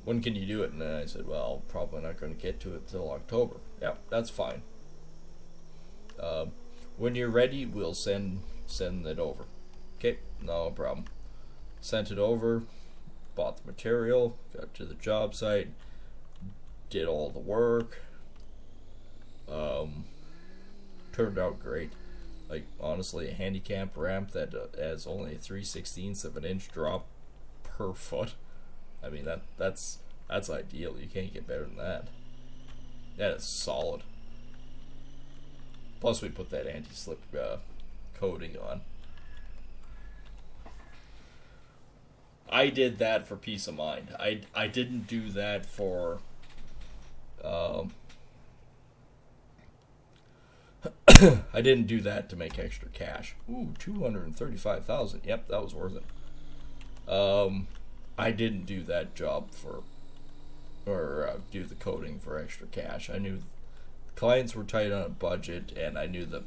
when can you do it? And then I said, well, probably not going to get to it till October. Yeah, that's fine. When you're ready, we'll send it over. Okay, no problem. Sent it over, bought the material, got to the job site, did all the work. Turned out great. Like, honestly, a handicap ramp that has only a 3/16 of an inch drop per foot. I mean, that's ideal. You can't get better than that. That is solid. Plus, we put that anti-slip coating on. I did that for peace of mind. I didn't do that for I didn't do that to make extra cash. Ooh, 235,000. Yep, that was worth it. I didn't do that job do the coating for extra cash. I knew clients were tight on a budget, and I knew that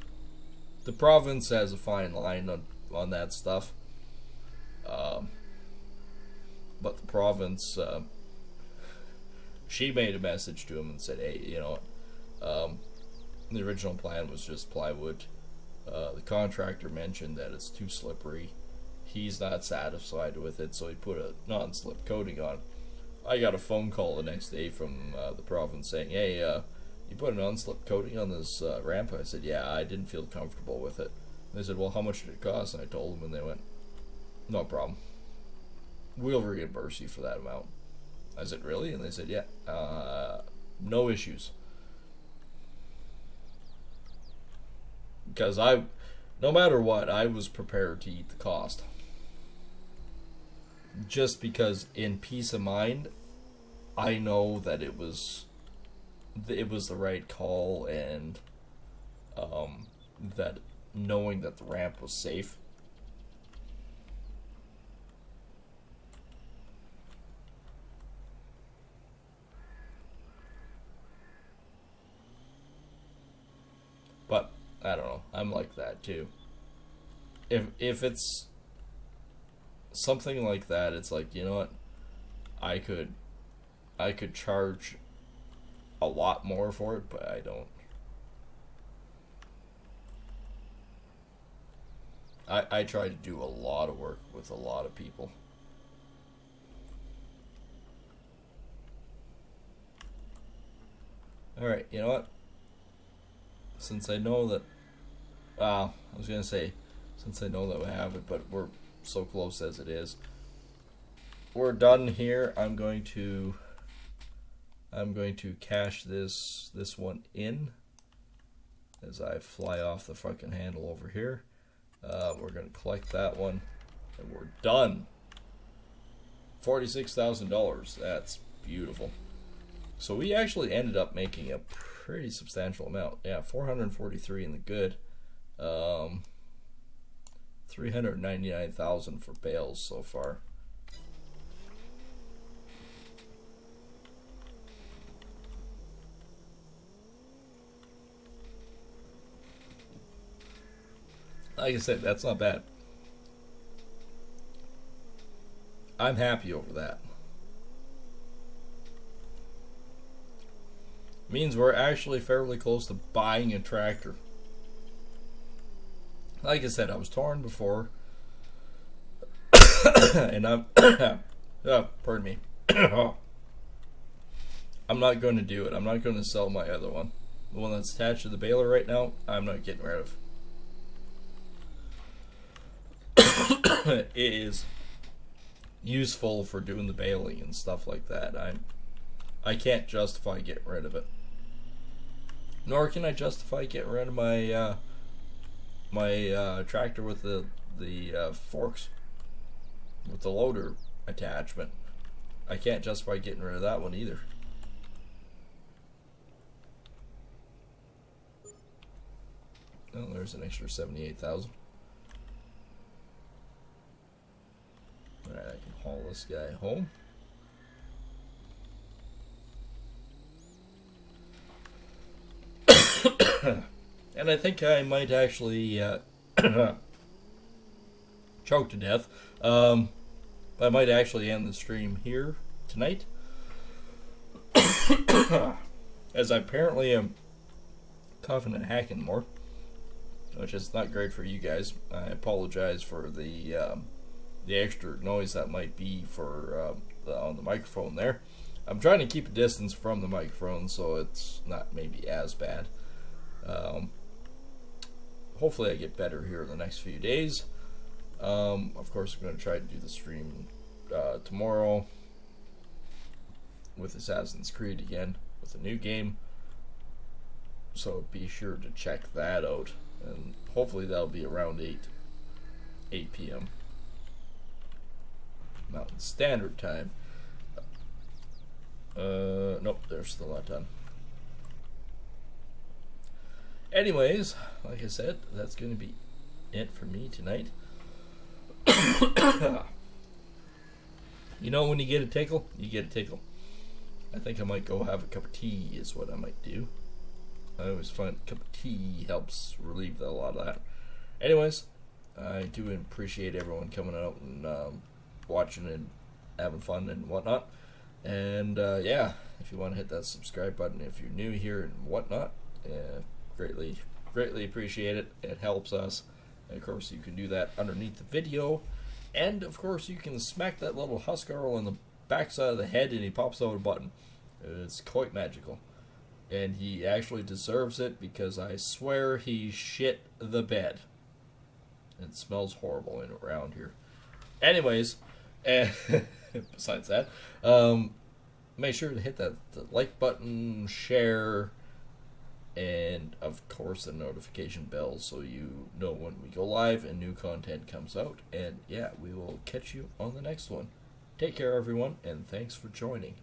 the province has a fine line on that stuff. But the province, she made a message to him and said, hey, you know, the original plan was just plywood. The contractor mentioned that it's too slippery. He's not satisfied with it, so he put a non-slip coating on. I got a phone call the next day from the province saying, hey, you put a non-slip coating on this ramp? I said, yeah, I didn't feel comfortable with it. And they said, well, how much did it cost? And I told them, and they went, no problem. We'll reimburse you for that amount. I said, really? And they said, yeah, no issues. Because no matter what, I was prepared to eat the cost. Just because in peace of mind, I know that it was the right call, and that knowing that the ramp was safe. But I don't know. I'm like that too. If it's something like that, it's like, you know what? I could charge a lot more for it, but I don't. I try to do a lot of work with a lot of people. Alright, you know what? Since I know that, I was gonna say, since I know that we have it, but we're so close as it is. We're done here. I'm going to cash this one in as I fly off the fucking handle over here. We're gonna collect that one, and we're done. $46,000. That's beautiful. So we actually ended up making a pretty substantial amount. Yeah, 443 in the good. 399,000 for Bales so far. Like I said, that's not bad. I'm happy over that. Means we're actually fairly close to buying a tractor. Like I said, I was torn before, and I'm pardon me. I'm not going to do it. I'm not going to sell my other one. The one that's attached to the baler right now, I'm not getting rid of. It is useful for doing the baling and stuff like that. I can't justify getting rid of it. Nor can I justify getting rid of my my tractor with the forks with the loader attachment. I can't justify getting rid of that one either. Oh, there's an extra 78,000. Alright, I can haul this guy home. And I think I might actually choke to death. I might actually end the stream here tonight. as I apparently am coughing and hacking more, which is not great for you guys. I apologize for the extra noise that might be for on the microphone there. I'm trying to keep a distance from the microphone so it's not maybe as bad. Hopefully I get better here in the next few days. Of course, I'm going to try to do the stream tomorrow with Assassin's Creed again with a new game. So be sure to check that out. And hopefully that'll be around 8 p.m. Mountain Standard Time. Nope, they're still not done. Anyways, like I said, that's going to be it for me tonight. You know, when you get a tickle, you get a tickle. I think I might go have a cup of tea is what I might do. I always find a cup of tea helps relieve a lot of that. Anyways, I do appreciate everyone coming out and watching and having fun and whatnot. And yeah, if you want to hit that subscribe button if you're new here and whatnot, greatly appreciate it. It helps us. And of course, you can do that underneath the video. And of course, you can smack that little Huskarl on the backside of the head and he pops out a button. It's quite magical. And he actually deserves it because I swear he shit the bed. It smells horrible in around here. Anyways, besides that, make sure to hit the like button, share, and of course the notification bell so you know when we go live and new content comes out. And yeah, we will catch you on the next one. Take care, everyone, and thanks for joining.